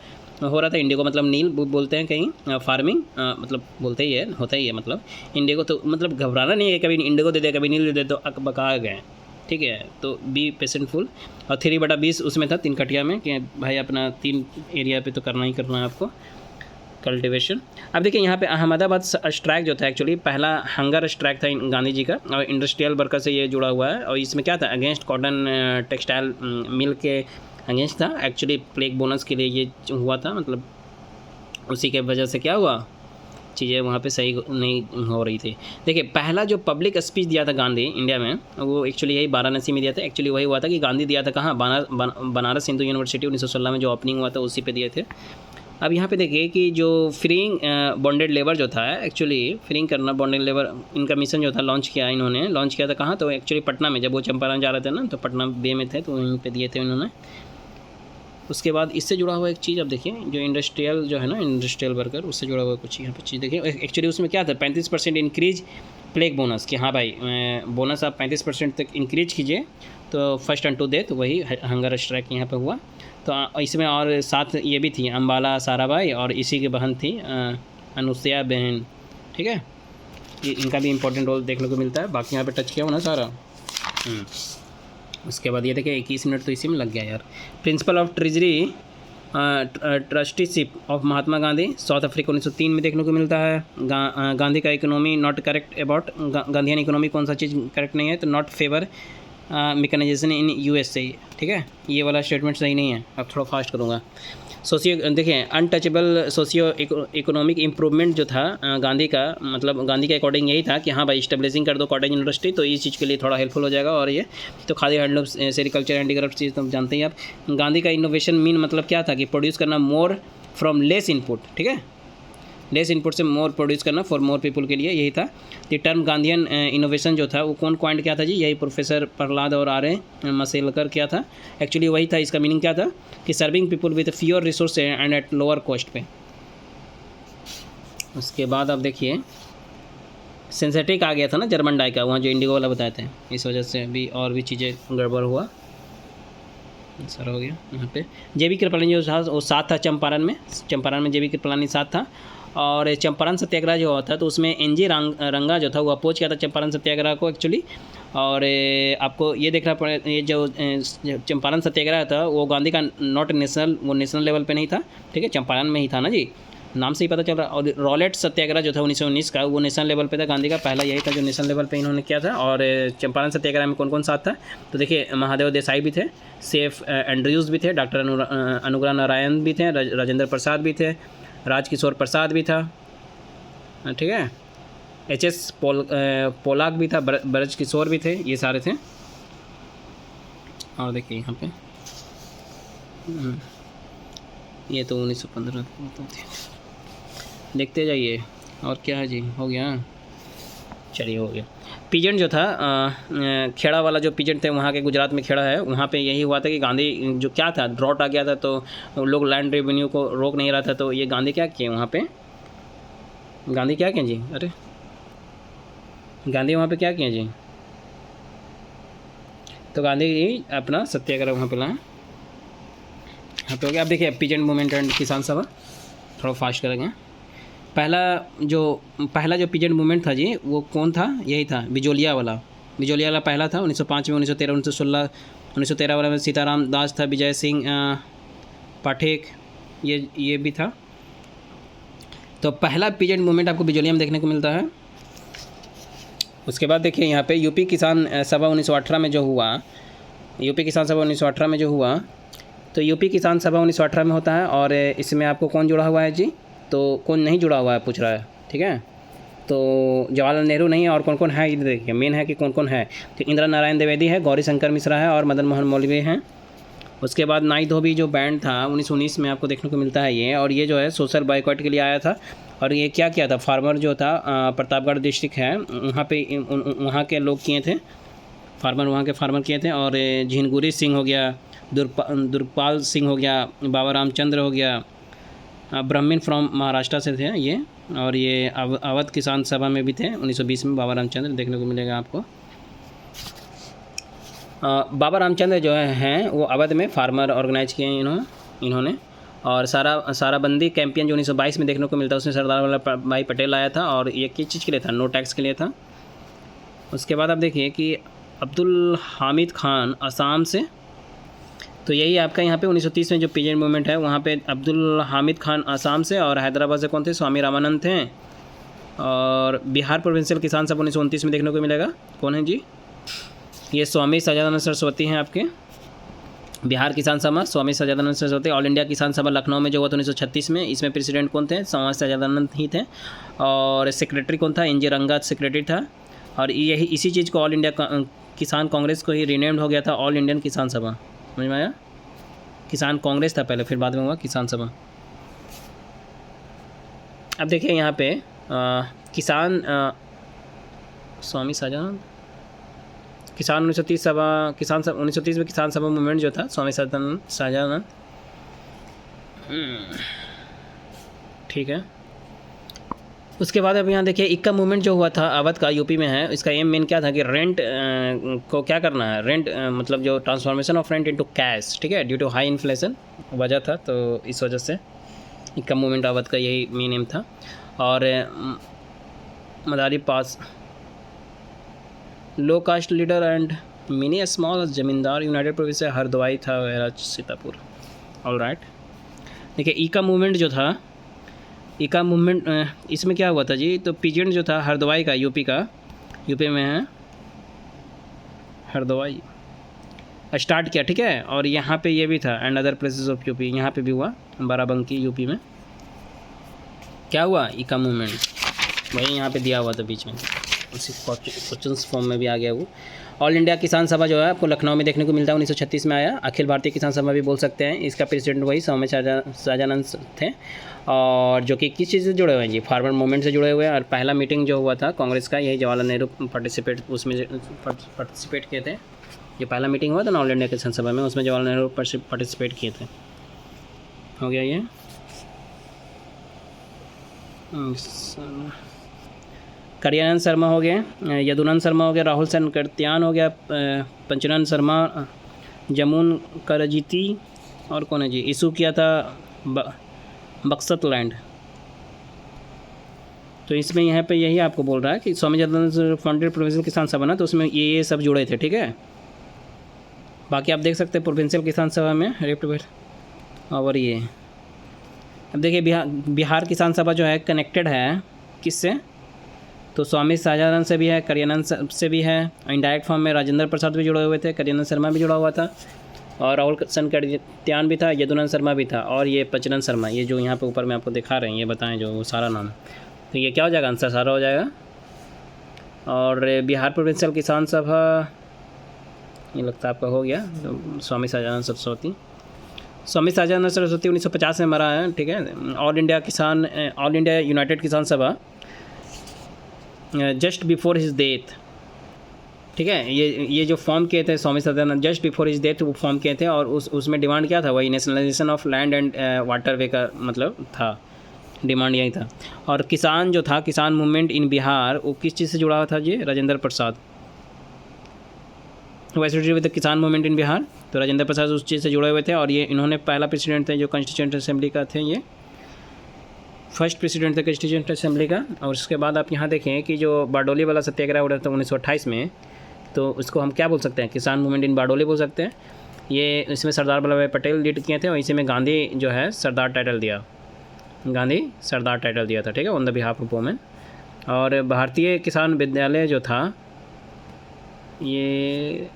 हो रहा था। इंडिगो मतलब नील बोलते हैं कहीं, फार्मिंग मतलब बोलते ही है, होता ही है मतलब इंडिगो। तो मतलब घबराना नहीं है, कभी इंडिगो दे दे कभी नील दे दे तो अकबका गए, ठीक है? तो बी पेशेंटफुल। और 3/20 उसमें था 3 कटिया में कि भाई अपना 3 एरिया पे तो करना ही करना है आपको कल्टीवेशन। अब देखिए यहाँ पे अहमदाबाद स्ट्राइक जो था एक्चुअली पहला हंगर स्ट्राइक था गांधी जी का, और इंडस्ट्रियल वर्कर से ये जुड़ा हुआ है। और इसमें क्या था? अगेंस्ट कॉटन टेक्सटाइल मिल के अगेंस्ट था। एक्चुअली प्लेग बोनस के लिए ये हुआ था, मतलब उसी के वजह से क्या हुआ, चीज़ें वहाँ पे सही नहीं हो रही थी। देखिए पहला जो पब्लिक स्पीच दिया था गांधी इंडिया में वो एक्चुअली यही वाराणसी में दिया था। एक्चुअली वही हुआ था कि गांधी दिया था कहाँ? बनारस हिंदू यूनिवर्सिटी 1916 में जो ओपनिंग हुआ था उसी पे दिए थे। अब यहाँ पे देखिए कि जो फ्रीइंग बॉन्डेड लेबर जो था, एक्चुअली फ्रीइंग करना बॉन्डेड लेबर, इनका मिशन जो था लॉन्च किया इन्होंने। लॉन्च किया था कहाँ? तो एक्चुअली पटना में, जब वो चंपारण जा रहे थे ना तो पटना बे में थे तो वहीं पे दिए थे उन्होंने। उसके बाद इससे जुड़ा हुआ एक चीज़ अब देखिए, जो इंडस्ट्रियल जो है ना, इंडस्ट्रियल वर्कर, उससे जुड़ा हुआ कुछ यहाँ पे चीज़ देखिए। एक्चुअली उसमें क्या था? 35% इंक्रीज प्लेग बोनस, कि हाँ भाई बोनस आप 35% तक इंक्रीज कीजिए। तो फर्स्ट अन टू डेथ वही हंगर स्ट्राइक यहाँ पे हुआ। तो इसमें और साथ ये भी थी अम्बाला साराभाई और इसी की बहन थी अनुसुईया बहन, ठीक है? ये इनका भी इम्पोर्टेंट रोल देखने को मिलता है। बाकी यहाँ पे टच किया हो ना सारा। उसके बाद ये देखिए 21 मिनट तो इसी में लग गया यार। Principle of treasury trusteeship of Mahatma Gandhi, South Africa 1903 में देखने को मिलता है। गांधी का economy not correct about, Gandhian economy कौन सा चीज़ करेक्ट नहीं है? तो not favour mechanisation in USA, ठीक है? ये वाला स्टेटमेंट सही नहीं है। अब थोड़ा फास्ट करूँगा। सोशियो देखिए अनटचेबल सोशियो इकोनॉमिक इम्प्रूवमेंट जो था गांधी का, मतलब गांधी के अकॉर्डिंग यही था कि हाँ भाई स्टेबलाइजिंग कर दो कॉटेज इंडस्ट्री, तो इस चीज़ के लिए थोड़ा हेल्पफुल हो जाएगा। और ये तो खादी हैंडलूम सेरिकल्चर हैंडीक्राफ्ट चीज़ तो जानते ही आप। गांधी का इनोवेशन मीन मतलब क्या था? कि प्रोड्यूस करना मोर फ्रॉम लेस इनपुट, ठीक है? लेस इनपुट से मोर प्रोड्यूस करना फॉर मोर पीपल के लिए, यही था। ये टर्म गांधीयन इनोवेशन जो था वो कौन पॉइंट क्या था जी? यही प्रोफेसर प्रहलाद और आर्य मसेलकर क्या था? एक्चुअली वही था। इसका मीनिंग क्या था? कि serving people with fewer resource and at lower cost पे। उसके बाद आप देखिए सिंथेटिक आ गया था ना जर्मन डाई का, वहाँ जो इंडिगो वाला बताए थे, इस वजह से भी और भी चीज़ें गड़बड़ हुआ, सर हो गया। यहाँ पे जेबी कृपलानी जो था वो साथ था चंपारण में जेबी कृपलानी साथ था। और चंपारण सत्याग्रह जो हुआ था तो उसमें एनजी रंगा जो था वो अपोज किया था चंपारण सत्याग्रह को एक्चुअली। और आपको ये देखना पड़े, ये जो चंपारण सत्याग्रह था वो गांधी का नॉट नेशनल, वो नेशनल लेवल पे नहीं था, ठीक है? चंपारण में ही था ना जी, नाम से ही पता चल रहा। और रॉलेट सत्याग्रह जो था 1919 का, वो नेशनल लेवल पे था। गांधी का पहला यही था जो नेशनल लेवल पे इन्होंने किया था। और चंपारण सत्याग्रह में कौन कौन साथ था? तो देखिए महादेव देसाई भी थे, सेफ एंड्रयूज़ भी थे, डॉक्टर अनुग्रह नारायण भी थे, राजेंद्र प्रसाद भी थे, राजकिशोर प्रसाद भी था, ठीक है? HS पोलाक भी था, ब्रज किशोर भी थे, ये सारे थे। और देखिए यहाँ पे ये तो 1915 देखते जाइए। और क्या है जी? हो गया, चलिए हो गया। पीजेंट जो था खेड़ा वाला जो पीजेंट थे वहाँ के, गुजरात में खेड़ा है, वहाँ पे यही हुआ था कि गांधी जो क्या था, ड्रॉट आ गया था तो लोग लैंड रेवेन्यू को रोक नहीं रहा था, तो ये गांधी क्या किए वहाँ पे? गांधी क्या किए जी? अरे गांधी वहाँ पे क्या किए जी? तो गांधी जी अपना सत्याग्रह वहाँ पे लाए। यहाँ पे हो गया। अब देखिए पीजेंट मूवमेंट एंड किसान सभा, थोड़ा फास्ट करेंगे। पहला जो पीजेंट मूवमेंट था जी वो कौन था? यही था बिजोलिया वाला। बिजोलिया वाला पहला था 1905 में, 1913, 1916, 1913 वाला में सीताराम दास था, विजय सिंह पाठक ये भी था। तो पहला पीजेंट मूवमेंट आपको बिजोलिया में देखने को मिलता है। उसके बाद देखिए यहाँ पे यूपी किसान सभा 1918 में जो हुआ, यूपी किसान सभा 1918 में जो हुआ, तो यूपी किसान सभा 1918 में होता है। और इसमें आपको कौन जुड़ा हुआ है जी? तो कौन नहीं जुड़ा हुआ है पूछ रहा है, ठीक है। तो जवाहरलाल नेहरू नहीं है, और कौन कौन है ये देखिए, मेन है कि कौन कौन है। तो इंदिरा नारायण द्विवेदी है, गौरी शंकर मिश्रा है, और मदन मोहन मौलवी हैं। उसके बाद नाई धोबी जो बैंड था 1919 में आपको देखने को मिलता है ये, और ये जो है सोशल बाइकआउट के लिए आया था। और ये क्या किया था? फार्मर जो था प्रतापगढ़ डिस्ट्रिक्ट है वहाँ पे वहाँ के लोग किए थे, फार्मर वहाँ के फार्मर किए थे। और झिनगुरी सिंह हो गया, दुर्गपाल सिंह हो गया, बाबा रामचंद्र हो गया, ब्राह्मण फ्रॉम महाराष्ट्र से थे ये। और ये अवध किसान सभा में भी थे 1920 में, बाबा रामचंद्र देखने को मिलेगा आपको। बाबा रामचंद्र जो हैं वो अवध में फार्मर ऑर्गेनाइज किए इन्होंने। और साराबंदी कैंपेन जो 1922 में देखने को मिलता है उसमें सरदार वल्लभ भाई पटेल आया था। और ये किस चीज़ के लिए था? नो टैक्स के लिए था। उसके बाद आप देखिए कि अब्दुल हामिद खान असम से, तो यही आपका यहाँ पे 1930 में जो पीजेंट मूवमेंट है वहाँ पे अब्दुल हामिद खान असम से, और हैदराबाद से कौन थे? स्वामी रामानंद थे। और बिहार प्रोविंशियल किसान सभा 1929 में देखने को मिलेगा, कौन है जी? ये स्वामी सजादानंद सरस्वती हैं आपके। बिहार किसान सभा स्वामी सजादानंद सरस्वती। ऑल इंडिया किसान सभा लखनऊ में जो हुआ था 1936 में, इसमें प्रेसिडेंट कौन थे? स्वामी सजादानंद ही थे। और सेक्रेटरी कौन था? एन.जी. रंगा सेक्रेटरी था। और यही इसी चीज़ को ऑल इंडिया किसान कांग्रेस को ही रीनेम्ड हो गया था ऑल इंडियन किसान सभा। समझ में आया? किसान कांग्रेस था पहले, फिर बाद में हुआ किसान सभा। अब देखिए यहाँ पे किसान स्वामी सजादानंद किसान 1930 सभा, किसान सभा 1930 में किसान सभा मूवमेंट जो था स्वामी सजादानंद, ठीक है। उसके बाद अब यहाँ देखिए इक्का मूवमेंट जो हुआ था अवध का, यूपी में है। इसका एम मेन क्या था कि रेंट को क्या करना है, रेंट मतलब जो transformation of rent into cash, ठीक है, ड्यू टू हाई इन्फ्लेशन वजह था। तो इस वजह से इक्का मूवमेंट अवध का यही मेन एम था। और Madari Pasi low caste leader and mini small zamindar United Provinces से हरदवाई था वगैरह सीतापुर। All right. देखिए इक्का मूवमेंट जो था, इक्का मूवमेंट इसमें क्या हुआ था जी? तो पीजेंट जो था हरदवाई का, यूपी में है हरदवाई, स्टार्ट किया, ठीक है। और यहाँ पे ये भी था and other places of UP, यहाँ पे भी हुआ बाराबंकी यूपी में। क्या हुआ? इक्का मूवमेंट वही यहाँ पे दिया हुआ था बीच में, उसी क्वेश्चन फॉर्म में भी आ गया वो। ऑल इंडिया किसान सभा जो है आपको लखनऊ में देखने को मिलता है, 1936 में आया। अखिल भारतीय किसान सभा भी बोल सकते हैं, इसका प्रेसिडेंट वही स्वामी सजादानंद थे। और जो कि किस चीज़ से जुड़े हुए हैं जी? फार्मर मूवमेंट से जुड़े हुए हैं। और पहला मीटिंग जो हुआ था कांग्रेस का, यही जवाहरलाल नेहरू पार्टिसिपेट किए थे। जो पहला मीटिंग हुआ था ना ऑल इंडिया किसान सभा में, उसमें जवाहरलाल नेहरू पार्टिसिपेट किए थे। हो गया ये। करियानंद शर्मा हो गए, यदुनंद शर्मा हो गया, राहुल सनकरत्यान हो गया, पंचनंद शर्मा, जमुन करजीती, और कौन है जी? इशू किया था बक्सत लैंड। तो इसमें यहाँ पे यही आपको बोल रहा है कि स्वामी सजादानंद फंडेड प्रोविंशियल किसान सभा ना, तो उसमें ये सब जुड़े थे, ठीक है। बाकी आप देख सकते हैं प्रोविंशियल किसान सभा में रिप्रेजेंट। और ये अब देखिए बिहार किसान सभा जो है कनेक्टेड है किससे? तो स्वामी सजादानंद से भी है, करियानंद से भी है, इनडायरेक्ट फॉर्म में राजेंद्र प्रसाद भी जुड़े हुए थे, करियानंद शर्मा भी जुड़ा हुआ था, और राहुल सनकरत्यान भी था, यदुनंद शर्मा भी था, और ये पंचनंद शर्मा, ये जो यहाँ पे ऊपर में आपको दिखा रहे हैं ये बताएं जो सारा नाम। तो ये क्या हो जाएगा? आंसर सारा हो जाएगा। और बिहार प्रोविंशियल किसान सभा ये लगता है आपका हो गया। तो स्वामी सजादानंद सरस्वती, स्वामी सजादानंद सरस्वती 1950 में मरा है, ठीक है। ऑल इंडिया यूनाइटेड किसान सभा जस्ट बिफोर हिज डेथ, ठीक है। ये जो फॉर्म किए थे स्वामी सजादानंद जस्ट बिफोर हिज डेथ वो फॉर्म किए थे। और उसमें डिमांड क्या था? वही nationalisation of land and water way का मतलब था, डिमांड यही था। और किसान जो था, किसान मूवमेंट इन बिहार, वो किस चीज़ से जुड़ा हुआ था जी? राजेंद्र प्रसाद। एसोसिएटेड विद किसान मूवमेंट इन बिहार, तो राजेंद्र प्रसाद उस चीज़ से जुड़े हुए थे। और ये इन्होंने पहला प्रेसिडेंट थे जो कॉन्स्टिट्यूएंट असेंबली का थे, ये फर्स्ट प्रेसिडेंट थे कॉन्स्टिट्यूएंट असेंबली का। और उसके बाद आप यहाँ देखें कि जो बारडोली वाला सत्याग्रह हुआ था 1928 में, तो उसको हम क्या बोल सकते हैं? किसान मूवमेंट इन बारडोली बोल सकते हैं। ये इसमें सरदार वल्लभ भाई पटेल लीड किए थे और इसी में गांधी जो है सरदार टाइटल दिया, गांधी सरदार टाइटल दिया था, ठीक है, on the behalf of women. और भारतीय किसान विद्यालय जो था, ये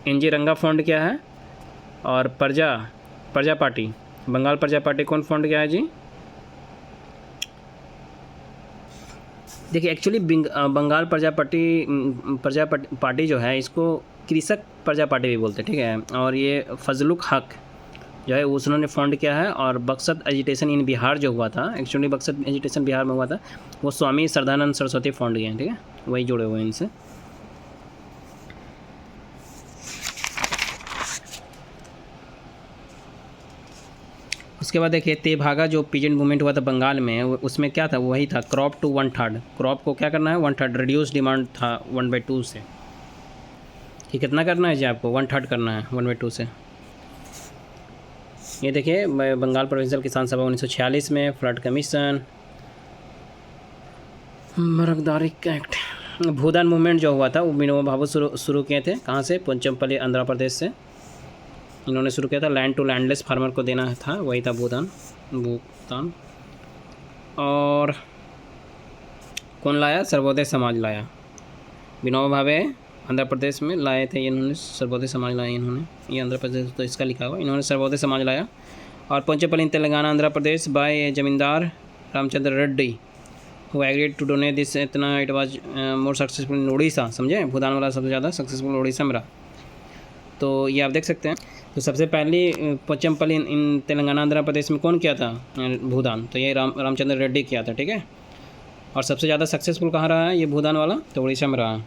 NG रंगा फंड क्या है? और प्रजा पार्टी, बंगाल प्रजा पार्टी कौन फंड क्या है जी? देखिए एक्चुअली बंगाल प्रजा पार्टी जो है, इसको कृषक प्रजा पार्टी भी बोलते हैं, ठीक है। और ये फजलुल हक जो है उन्होंने फंड किया है। और बक्सत एजिटेशन इन बिहार जो हुआ था, एक्चुअली बक्सत एजिटेशन बिहार में हुआ था, वो स्वामी श्रद्धानंद सरस्वती फंड के हैं, ठीक है, वही जुड़े हुए हैं इनसे। उसके बाद देखिए तेभागा जो पीजेंट मूवमेंट हुआ था बंगाल में, उसमें क्या था? वही था क्रॉप टू 1/3। क्रॉप को क्या करना है? 1/3 रिड्यूस डिमांड था 1/2 से, कि कितना करना है जी आपको? 1/3 करना है 1/2 से। ये देखिए बंगाल प्रोविंशियल किसान सभा 1946 में, फ्लड कमीशन, मरकदारी एक्ट। भूदान मूवमेंट जो हुआ था वो विनोबा भावे शुरू किए थे, कहाँ से? पोचमपल्ली आंध्र प्रदेश से इन्होंने शुरू किया था। लैंड टू लैंडलेस फार्मर को देना था, वही था भूदान। और कौन लाया? सर्वोदय समाज लाया। विनोबा भावे आंध्र प्रदेश में लाए थे इन्होंने, सर्वोदय समाज लाया इन्होंने, ये आंध्र प्रदेश तो इसका लिखा हुआ, इन्होंने सर्वोदय समाज लाया। और पोचमपल्ली तेलंगाना आंध्र प्रदेश बाय जमींदार Ramchandra Reddy who agreed to donate this, इतना it was more successful in Orissa, समझे? भूदान वाला सबसे ज़्यादा सक्सेसफुल उड़ीसा में रहा। तो ये आप देख सकते हैं। तो सबसे पहले पोचमपल्ली इन तेलंगाना आंध्र प्रदेश में कौन किया था भूदान? तो ये रामचंद्र रेड्डी किया था, ठीक है। और सबसे ज़्यादा सक्सेसफुल कहाँ रहा है ये भूदान वाला? तो उड़ीसा में रहा।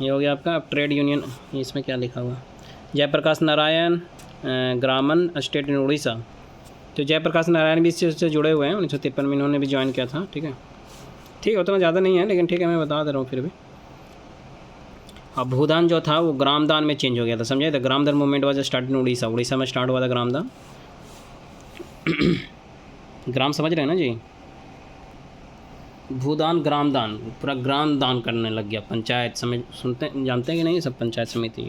ये हो गया आपका। अब ट्रेड यूनियन, इसमें क्या लिखा हुआ? Jayaprakash Narayan Gramdan state in Orissa. तो जयप्रकाश नारायण भी इससे जुड़े हुए हैं, 1953 में इन्होंने भी ज्वाइन किया था, ठीक है। ठीक है, उतना ज़्यादा नहीं है लेकिन ठीक है, मैं बता दे रहा हूँ फिर भी। अब भूदान जो था वो ग्रामदान में चेंज हो गया था, समझे? तो Gramdan movement was start in Orissa, Orissa में स्टार्ट हुआ था ग्रामदान। ग्राम समझ रहे हैं ना जी? भूदान ग्रामदान, पूरा ग्राम दान करने लग गया। पंचायत समझ, सुनते जानते हैं कि नहीं? सब पंचायत समिति।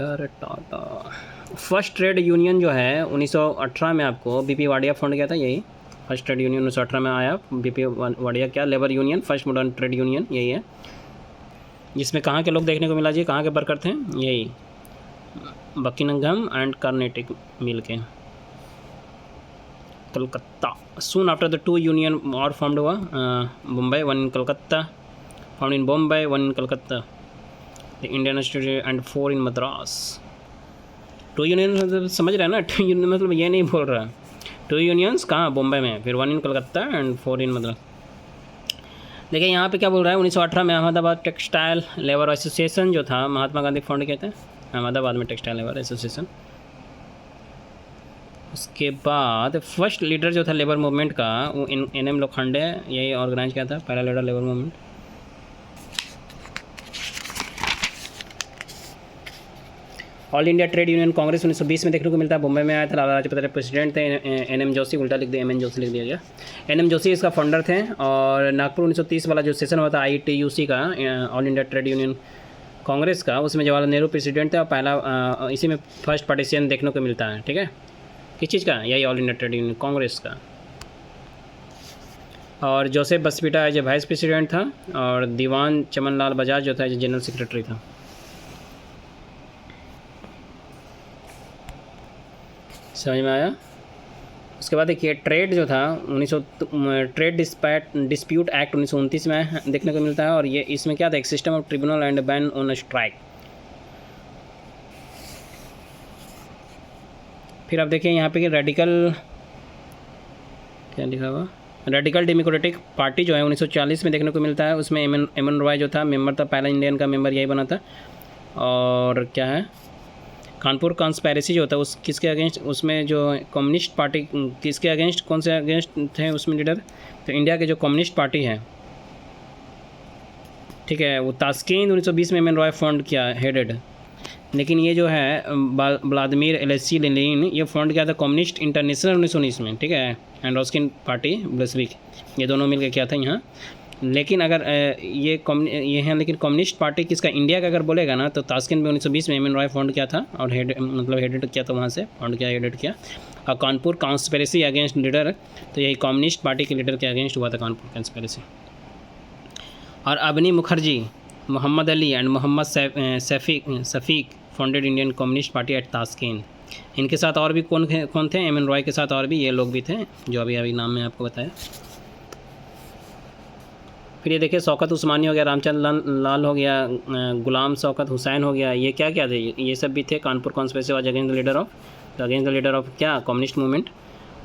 अरे टाटा। फर्स्ट ट्रेड यूनियन जो है 1918 में आपको BP वाडिया फंड किया था, यही फर्स्ट ट्रेड यूनियन 1918 में आया। BP वाडिया क्या? Labour union, first modern trade union, यही है। जिसमें कहाँ के लोग देखने को मिला जी? कहाँ के वर्कर थे? यही बकिंगम एंड कार्नेटिक मिल के, Calcutta. Soon after the 2 union और फॉर्म्ड हुआ Mumbai, 1 in Calcutta, found in Bombay, 1 in Calcutta, the Indian institute and 4 in Madras. 2 union मतलब समझ रहे हैं ना? 2 यूनियन मतलब ये नहीं बोल रहा है। 2 यूनियंस कहाँ? बॉम्बे में, फिर 1 in Calcutta and 4 in Madras. देखिए यहाँ पे क्या बोल रहा है? 1918 में अहमदाबाद टेक्सटाइल लेबर एसोसिएशन जो था, महात्मा गांधी फंड कहते हैं अहमदाबाद में टेक्सटाइल लेबर एसोसिएशन। उसके बाद फर्स्ट लीडर जो था लेबर मूवमेंट का वो NM लोखंडे, यही ऑर्गेनाइज किया था, पहला leader labour movement. All India Trade Union Congress 1920 में देखने को मिलता है, बॉम्बे में आया था। लाला लाजपत राय प्रेसिडेंट थे। NM जोशी, उल्टा लिख दिया, MN जोशी लिख दिया गया। NM जोशी इसका फाउंडर थे। और नागपुर 1930 वाला जो सेशन हुआ था ITUC का, all India Trade Union Congress का, उसमें जवाहरलाल नेहरू प्रेसिडेंट थे। और पहला इसी में फर्स्ट पार्टीशन देखने को मिलता है, ठीक है। किस चीज़ का? यही All India Trade Union Congress का। और Joseph Baptista as a vice president था। और दीवान चमन लाल बजाज जो था एज जनरल सेक्रेटरी था। समझ में आया? उसके बाद देखिए ट्रेड जो था ट्रेड डिस्प्यूट एक्ट 1929 में देखने को मिलता है। और ये इसमें क्या था? एक system of tribunal and ban on strike. फिर आप देखिए यहाँ पे कि रेडिकल, क्या लिखा हुआ? रेडिकल डेमोक्रेटिक पार्टी जो है 1940 में देखने को मिलता है। उसमें एमएन रॉय जो था मेंबर था, पहला इंडियन का मेंबर यही बना था। और क्या है? कानपुर कॉन्स्पायरेसी जो होता है उस किसके अगेंस्ट, उसमें जो कम्युनिस्ट पार्टी किसके अगेंस्ट, कौन से अगेंस्ट थे उसमें लीडर? तो इंडिया के जो कम्युनिस्ट पार्टी है, ठीक है, वो तास्केंत 1920 में एम एन रॉय फाउंड किया हेडेड। लेकिन ये जो है व्लादिमीर एलेसी लेनिन, ये फाउंड किया था कम्युनिस्ट इंटरनेशनल 1919 में, ठीक है, एंड रस्किन पार्टी ब्लेसविक, ये दोनों मिलकर किया था यहाँ। लेकिन अगर ये हैं, लेकिन कम्युनिस्ट पार्टी किसका, इंडिया का अगर बोलेगा ना तो तास्केंत में 1920 में एम एन रॉय फाउंड किया था और हेडेड किया था, वहाँ से फाउंड किया, हेडेड किया। और कानपुर कॉन्स्पिरेसी अगेंस्ट लीडर, तो यही कम्युनिस्ट पार्टी के लीडर के अगेंस्ट हुआ था कानपुर कॉन्स्पिरेसी। और Abani Mukherjee, Mohammad Ali and Mohammad Shafiq founded Indian communist party at Tashkent. इनके साथ और भी कौन थे? एम एन रॉय के साथ और भी ये लोग भी थे जो अभी नाम में आपको बताया। फिर ये देखिए शौकत उस्मानी हो गया, रामचंद्र लाल हो गया, गुलाम शौकत हुसैन हो गया, ये क्या थे? ये सब भी थे Kanpur conspiracy was against the leader of क्या, कम्युनिस्ट मूवमेंट।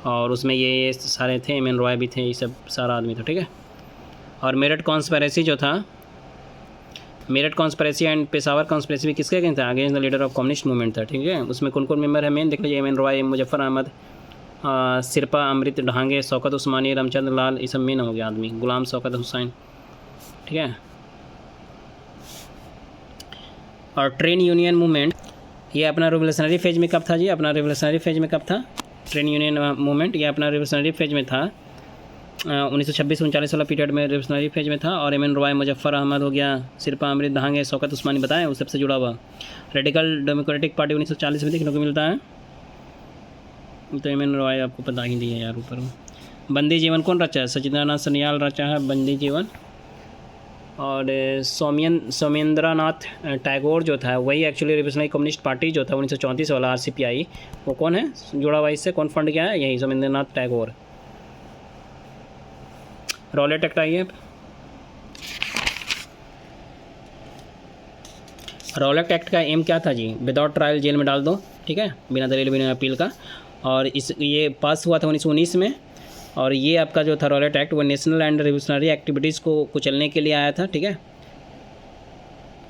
और उसमें ये सारे थे, एम एन रॉय भी थे, ये सब सारा आदमी था, ठीक है। और मेरठ कॉन्स्पिरेसी जो था, Meerut conspiracy and Peshawar conspiracy भी किसके अगेंस्ट था? Against the leader of communist movement था, ठीक है। उसमें कौन कौन मेंबर है मेन देख लीजिए, एम एन रॉय, मुजफ्फर अहमद, सिरपा अमृत ढांगे, शौकत उस्मानी, रामचंद्र लाल, ये सब मेन हो गया आदमी, गुलाम शौकत हुसैन, ठीक है। और ट्रेन यूनियन मूवमेंट, ये अपना रिवोल्यूशनरी फेज में कब था जी? अपना रिवोल्यूशनरी फेज में कब था ट्रेन यूनियन मूवमेंट? ये अपना रिवोल्यूशनरी फेज में था 1926-39 वाला पीरियड में रिवोल्यूशनरी फेज में था। और एम एन रॉय, मुजफ्फर अहमद हो गया, सिरपा अमृत ढांगे, शौकत उस्मानी बताएं, उस सबसे जुड़ा हुआ। रेडिकल डेमोक्रेटिक पार्टी 1940 में देखने को मिलता है, तो एम एन रॉय आपको पता ही दिया यार ऊपर। बंदी जीवन कौन रचा है? सचिदानंद सन्याल रचा है बंदी जीवन। और सोमेंद्रनाथ टैगोर जो था वही एक्चुअली रिवोल्यूशनरी कम्युनिस्ट पार्टी जो था 1934 वाला RCPI, वो कौन है जुड़ा हुआ इससे, कौन फंड किया है? यही सोमेंद्रनाथ टैगोर। रॉलेट एक्ट आइए, रॉलेट एक्ट का एम क्या था जी? विदाउट ट्रायल जेल में डाल दो, ठीक है, बिना दलील बिना अपील का। और ये पास हुआ था 1919 में। और ये आपका जो था रॉलेट एक्ट, वो नेशनल एंड रिवोल्यूशनरी एक्टिविटीज़ को कुचलने के लिए आया था, ठीक है,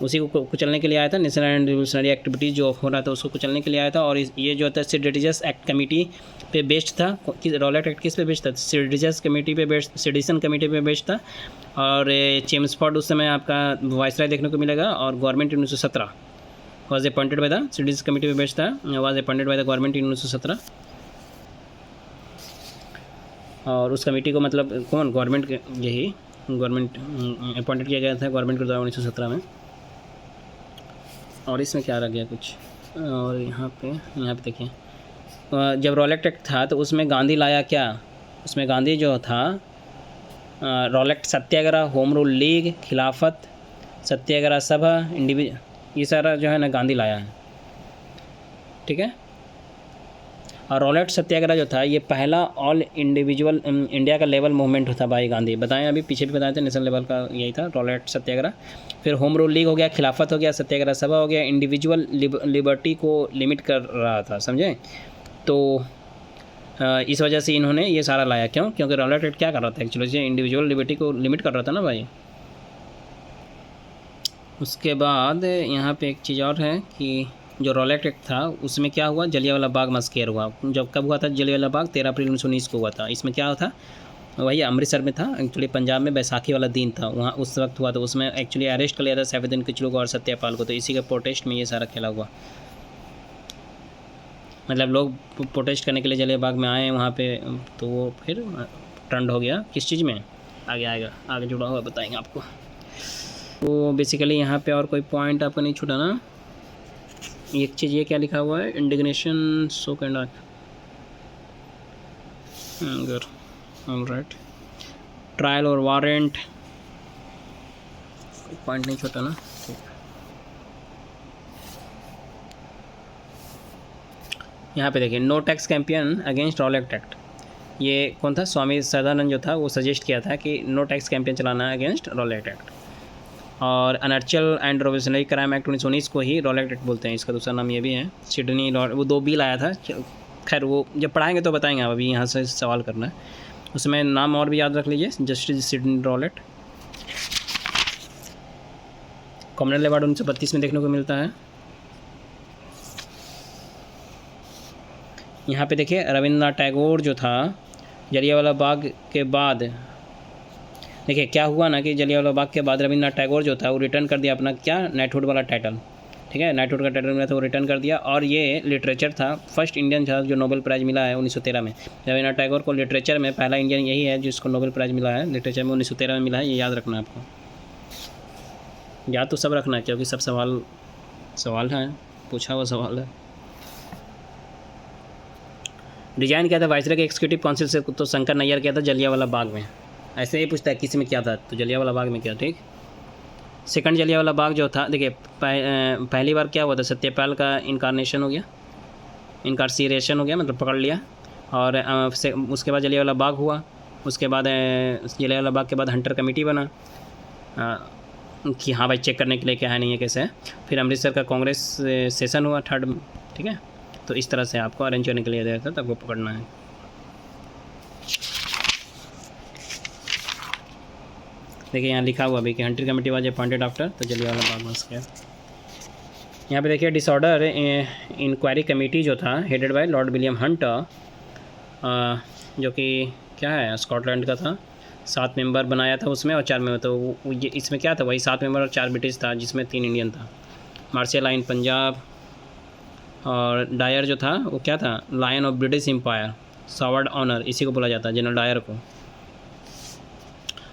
उसी को कुचलने के लिए आया था। नेशनल एंड रिवोल्यूशनरी एक्टिविटीज़ जो हो रहा था उसको कुचलने के लिए आया था। और ये जो था सिटीजन्स एक्ट कमेटी पे बेस्ड था। रॉलेट एक्ट किस पे बेस्ड था? सिटीजन्स कमेटी पे बेस्ड, सिटीजन कमेटी पे बेस्ड था। और चेम्सफोर्ड उस समय आपका वाइसराय देखने को मिलेगा। और government 1917 was appointed by the citizens committee पे बेस्ड था, was appointed by the government in 1917। और उस कमेटी को मतलब कौन, गवर्नमेंट, यही गवर्नमेंट अपॉइंटेड किया गया था गवर्नमेंट के द्वारा 1917 में। और इसमें क्या रह गया कुछ, और यहाँ पे देखिए, जब रॉलेट एक्ट था तो उसमें गांधी लाया क्या? उसमें गांधी जो था रॉलेट सत्याग्रह, होम रूल लीग, खिलाफत सत्याग्रह सभा, ये सारा जो है ना गांधी लाया है, ठीक है। और रॉलेट सत्याग्रह जो था ये पहला ऑल इंडिविजुअल इंडिया का लेवल मूवमेंट था भाई गांधी, बताएं अभी पीछे भी बताए थे, नेशनल लेवल का यही था रॉलेट सत्याग्रह। फिर होम रूल लीग हो गया, खिलाफत हो गया, सत्याग्रह सभा हो गया, इंडिविजुअल लिबर्टी को लिमिट कर रहा था, समझे। तो इस वजह से इन्होंने ये सारा लाया, क्यों? क्योंकि रॉलेट एक्ट क्या कर रहा था एक्चुअली, इंडिविजुअल लिबर्टी को लिमिट कर रहा था ना भाई। उसके बाद यहाँ पे एक चीज़ और है कि जो रॉलेट एक्ट था उसमें क्या हुआ, जलियांवाला बाग मस्केर हुआ। जब कब हुआ था जलियांवाला बाग? 13 अप्रैल 1919 को हुआ था। इसमें क्या था, वही अमृतसर में था एक्चुअली, पंजाब में बैसाखी वाला दिन था, वहाँ उस वक्त हुआ था। उसमें एक्चुअली अरेस्ट कर लिया था सैफुद्दीन किचलू को और सत्यपाल को, तो इसी के प्रोटेस्ट में ये सारा खेला हुआ। मतलब लोग प्रोटेस्ट करने के लिए जलियांवाला बाग में आए वहाँ पे, तो वो फिर ट्रेंड हो गया किस चीज़ में, आगे आएगा, आगे जुड़ा हुआ बताएंगे आपको। तो बेसिकली यहाँ पे और कोई पॉइंट आपको नहीं छूटा ना। एक चीज़ ये क्या लिखा हुआ है, indignation so kind of alright, trial और वारंट, पॉइंट नहीं छोटा ना, ठीक। यहाँ पे देखिए, no tax campaign against Rowlatt Act. ये कौन था? स्वामी सदानंद जो था वो सजेस्ट किया था कि नो टैक्स कैंपेन चलाना है अगेंस्ट रॉलेट एक्ट। और अनर्चल एंड रिवोल्यूशनरी क्राइम एक्ट 1919 को ही रॉलेट एक्ट बोलते हैं, इसका दूसरा नाम ये भी है। सिडनी वो 2 बिल आया था, खैर वो जब पढ़ाएंगे तो बताएंगे, आप अभी यहाँ से सवाल करना है। उसमें नाम और भी याद रख लीजिए, justice Sydney Rowlatt. Commonwealth award 1932 में देखने को मिलता है। यहाँ पे देखिए रविंद्रनाथ टैगोर जो था जलियांवाला बाग के बाद, देखिए क्या हुआ ना कि जलियांवाला बाग के बाद रविंद्रनाथ टैगोर जो था वो रिटर्न कर दिया अपना क्या नाइटहुड वाला टाइटल, ठीक है, नाइटहुड का टाइटल मिला था वो रिटर्न कर दिया। और ये लिटरेचर था, फर्स्ट इंडियन था जो नोबेल प्राइज़ मिला है 1913 में। रविंद्रनाथ टैगोर को लिटरेचर में पहला इंडियन यही है जिसको नोबेल प्राइज़ मिला है, लिटरेचर में 1913 में मिला है, ये याद रखना है आपको। याद तो सब रखना है क्योंकि सब सवाल है, पूछा हुआ सवाल है। डिजाइन किया था वाइसरॉय के एग्जीक्यूटिव काउंसिल से, तो शंकर नैयर किया था जलियांवाला बाग में। ऐसे ही पूछता है किसी में क्या था, तो जलियांवाला बाग में क्या, ठीक। सेकंड जलियांवाला बाग जो था, देखिए पहली बार क्या हुआ था, सत्यपाल का इनकारनेशन हो गया, इनकारसीरेशन हो गया, मतलब पकड़ लिया। और उसके बाद जलियांवाला बाग हुआ। उसके बाद जलियांवाला बाग के बाद हंटर कमेटी बना कि हाँ भाई चेक करने के लिए क्या है नहीं है कैसे है। फिर अमृतसर का कांग्रेस सेशन हुआ थर्ड, ठीक है। तो इस तरह से आपको अरेंज करने के लिए दिया था, तब वो पकड़ना है। देखिए यहाँ लिखा हुआ भी कि Hunter committee was appointed after, तो जलियांवाला बाग बस गया। यहाँ पे देखिए डिसऑर्डर इंक्वायरी कमेटी जो था headed by Lord William Hunter, जो कि क्या है स्कॉटलैंड का था, 7 मेंबर बनाया था उसमें और 4 मेंबर, तो ये इसमें क्या था वही 7 मेंबर और 4 ब्रिटिश था, जिसमें 3 इंडियन था। मार्शल लाइन पंजाब, और डायर जो था वो क्या था lion of British empire, sword honour इसी को बोला जाता है, जनरल डायर को।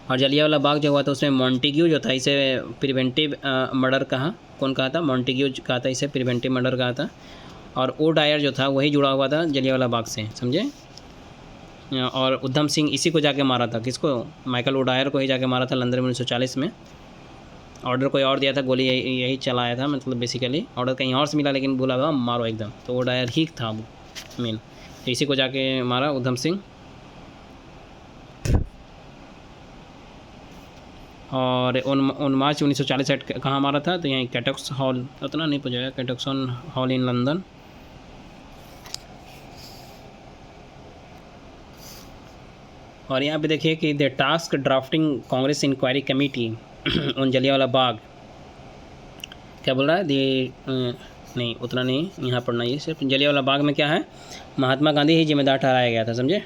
और जलियांवाला बाग जो हुआ था उसमें मॉन्टेग्यू जो था इसे प्रिवेंटिव मर्डर कहा, कौन कहा था, मॉन्टेग्यू कहा था इसे प्रिवेंटिव मर्डर कहा था। और ओ डायर जो था वही जुड़ा हुआ था जलियांवाला बाग से, समझे। और उधम सिंह इसी को जाके मारा था, किसको, माइकल ओ डायर को ही जाके मारा था लंदन में 1940 में। ऑर्डर कोई और दिया था, गोली यही चलाया था, मतलब बेसिकली ऑर्डर कहीं और से मिला लेकिन बोला था मारो एकदम, तो ओ डायर ही था वो मेन, तो इसी को जाके मारा उधम सिंह। और उन मार्च 1940 कहाँ मारा था, तो यहीं कैटक्स हॉल, उतना नहीं पहुँचाया, कैटक्सन हॉल इन लंदन। और यहाँ पे देखिए कि the task drafting Congress inquiry committee on Jallianwala Bagh, क्या बोल रहा है नहीं उतना नहीं यहाँ पढ़ना, ये सिर्फ जलियांवाला बाग में क्या है, महात्मा गांधी ही जिम्मेदार ठहराया गया था, समझे।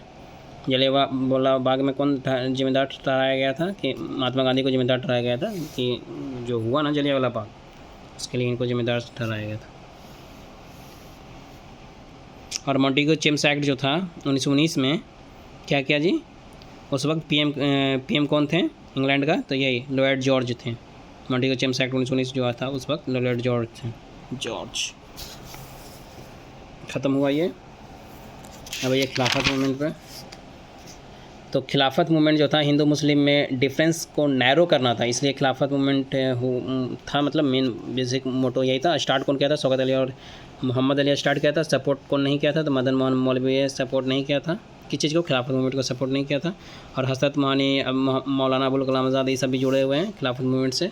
जलियांवाला बाग में कौन जिम्मेदार ठहराया गया था, कि महात्मा गांधी को जिम्मेदार ठहराया गया था कि जो हुआ ना जलियांवाला बाग, उसके लिए इनको जिम्मेदार ठहराया गया था। और मॉन्टेग्यू चेम्स एक्ट जो था 1919 में क्या किया जी, उस वक्त पीएम कौन थे इंग्लैंड का, तो यही लॉर्ड जॉर्ज थे। मॉन्टेग्यू चेम्स एक्ट 1919 जो था उस वक्त लॉर्ड जॉर्ज थे, जॉर्ज। ख़त्म हुआ ये। अब ये खिलाफत मूवमेंट पे, तो खिलाफत मूवमेंट जो था हिंदू मुस्लिम में डिफरेंस को नैरो करना था, इसलिए खिलाफत मूवमेंट था, मतलब मेन बेसिक मोटो यही था। स्टार्ट कौन किया था, शौकत अली और मोहम्मद अली स्टार्ट किया था। सपोर्ट कौन नहीं किया था, तो मदन मोहन मौलवी सपोर्ट नहीं किया था, किस चीज़ को, खिलाफत मूवमेंट को सपोर्ट नहीं किया था। और हज़रत मानी मौलाना अबुल कलाम आज़ाद ये सब भी जुड़े हुए हैं खिलाफत मूवमेंट से।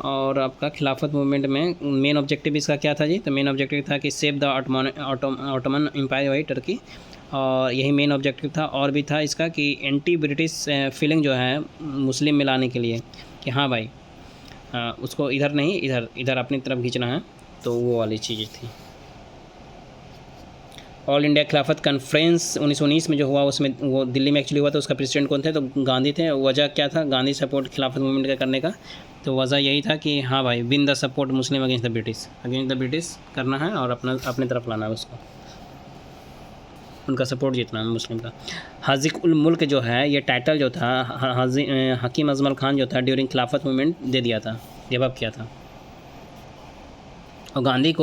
और आपका खिलाफत मूवमेंट में मेन ऑब्जेक्टिव इसका क्या था जी, तो मेन ऑब्जेक्टिव था कि सेव द ऑटोमन एम्पायर, वही टर्की, और यही मेन ऑब्जेक्टिव था। और भी था इसका कि एंटी ब्रिटिश फीलिंग जो है मुस्लिम में लाने के लिए, कि हाँ भाई उसको इधर नहीं इधर अपनी तरफ खींचना है, तो वो वाली चीज़ें थी। ऑल इंडिया खिलाफत कॉन्फ्रेंस 1919 में जो हुआ उसमें वो दिल्ली में एक्चुअली हुआ था, उसका प्रेसिडेंट कौन थे, तो गांधी थे। वजह क्या था गांधी सपोर्ट खिलाफत मूवमेंट का करने का, तो वजह यही था कि हाँ भाई win the support Muslim against the British करना है और अपने तरफ लाना है उसको, उनका सपोर्ट जीतना है मुस्लिम का। हाजिक उल मुल्क जो है ये टाइटल जो था हकीम अजमल खान जो था ड्यूरिंग खिलाफत मूवमेंट दे दिया था, गिव अप किया था। और गांधी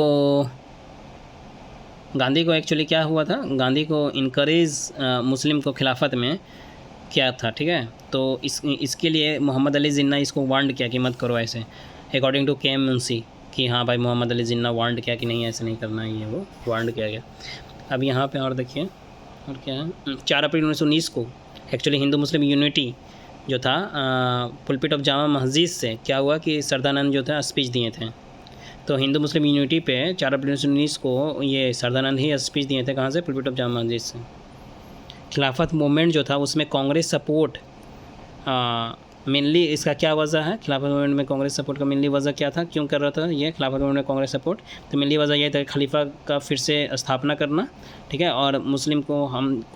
को एक्चुअली क्या हुआ था, गांधी को इनकरेज मुस्लिम को खिलाफत में किया था, ठीक है। तो इसके लिए मोहम्मद अली जिन्ना इसको वार्न किया कि मत करो ऐसे, अकॉर्डिंग टू के एम मुंशी, कि हाँ भाई मोहम्मद अली जिन्ना वार्न किया कि नहीं ऐसे नहीं करना है, ये वो वार्न किया गया। अब यहाँ पे और देखिए और क्या है, 4 अप्रैल 1919 को एक्चुअली हिंदू मुस्लिम यूनिटी जो था पुलपिट ऑफ जामा मस्जिद से क्या हुआ कि सरदानंद जो था स्पीच दिए थे। तो हिंदू मुस्लिम यूनिटी पे 4 अप्रैल 1919 को ये सरदानंद ही स्पीच दिए थे, कहाँ से, पुलपिट ऑफ जामा मस्जिद से। खिलाफत मूवमेंट जो था उसमें कांग्रेस सपोर्ट मेनली इसका क्या वजह है, खिलाफत मूवमेंट में कांग्रेस सपोर्ट का मेनली वजह क्या था, क्यों कर रहा था ये खिलाफत मूवमेंट में कांग्रेस सपोर्ट? तो मेनली वजह ये था खलीफा का फिर से स्थापना करना, ठीक है, और मुस्लिम को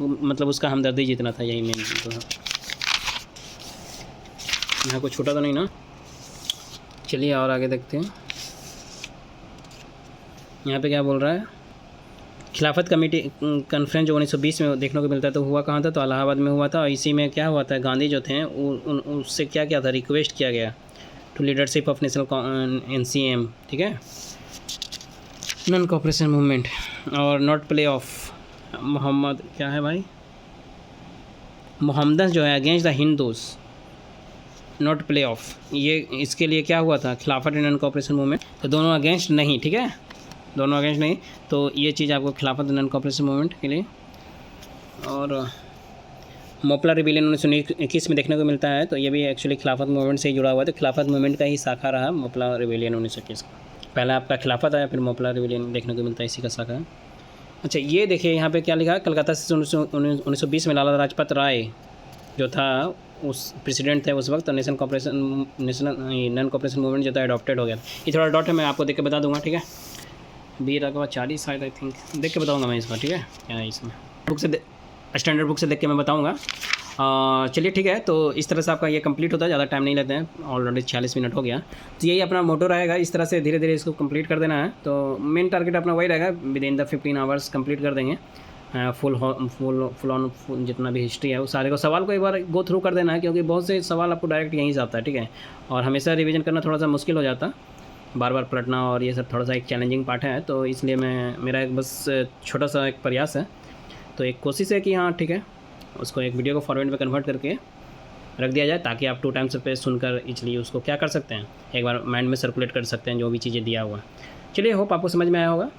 मतलब उसका हमदर्दी जीतना था, यही मेन तो है। यहाँ कुछ छूटा तो नहीं ना? चलिए और आगे देखते हैं। यहाँ पे क्या बोल रहा है, खिलाफत कमेटी कॉन्फ्रेंस जो 1920 में देखने को मिलता है, तो हुआ कहाँ था? तो इलाहाबाद में हुआ था। और इसी में क्या हुआ था, गांधी जो थे उससे क्या क्या था, रिक्वेस्ट किया गया to leadership of national NCM, ठीक है, नॉन कोऑपरेशन मूवमेंट, और नॉट प्ले ऑफ मोहम्मद क्या है भाई, मोहम्मदन जो है against the Hindus, not play of, ये इसके लिए क्या हुआ था, खिलाफत नॉन कोऑपरेशन मूवमेंट। तो दोनों अगेंस्ट नहीं, ठीक है, दोनों अगेंस्ट नहीं, तो ये चीज़ आपको खिलाफत नॉन कोऑपरेशन मूवमेंट के लिए। और मोपला रिबेलियन 1921 में देखने को मिलता है, तो ये भी एक्चुअली खिलाफत मूवमेंट से ही जुड़ा हुआ है। तो खिलाफत मूवमेंट का ही शाखा रहा मोपला रिबेलियन 1921 का। पहला आपका खिलाफत आया, फिर मोपला रिबेलियन देखने को मिलता है, इसी का शाखा है। अच्छा ये देखिए यहाँ पे क्या लिखा है, कलकत्ता से 1920 में लाला लाजपत राय जो था उस प्रेसिडेंट थे उस वक्त, नेशनल नॉन कोऑपरेशन मूवमेंट जो था अडॉप्टेड हो गया। ये थोड़ा डॉट है, मैं आपको देख के बता दूंगा, ठीक है। बीर अगवा 40 शायद, आई थिंक, देख के बताऊंगा मैं इसका, ठीक है, क्या है इसमें, बुक से स्टैंडर्ड बुक से देख के मैं बताऊंगा। चलिए ठीक है, तो इस तरह से आपका ये कंप्लीट होता है, ज़्यादा टाइम नहीं लेते हैं, ऑलरेडी 46 मिनट हो गया। तो यही अपना मोटो रहेगा, इस तरह से धीरे धीरे इसको कंप्लीट कर देना है। तो मेन टारगेट अपना वही रहेगा, with in the 15 hours complete कर देंगे। फुल जितना भी हिस्ट्री है उस सारे को सवाल को एक बार गो थ्रू कर देना है, क्योंकि बहुत से सवाल आपको डायरेक्ट यहीं से आता है, ठीक है, और हमेशा रिवीजन करना थोड़ा सा मुश्किल हो जाता, बार बार पलटना, और ये सब थोड़ा सा एक चैलेंजिंग पार्ट है। तो इसलिए मेरा एक बस छोटा सा एक प्रयास है, तो एक कोशिश है कि हाँ ठीक है, उसको एक वीडियो को फॉर्मेट में कन्वर्ट करके रख दिया जाए, ताकि आप 2 टाइम्स पे सुनकर इसलिए उसको क्या कर सकते हैं, एक बार माइंड में सर्कुलेट कर सकते हैं जो भी चीज़ें दिया हुआ है। चलिए, होप आपको समझ में आया होगा।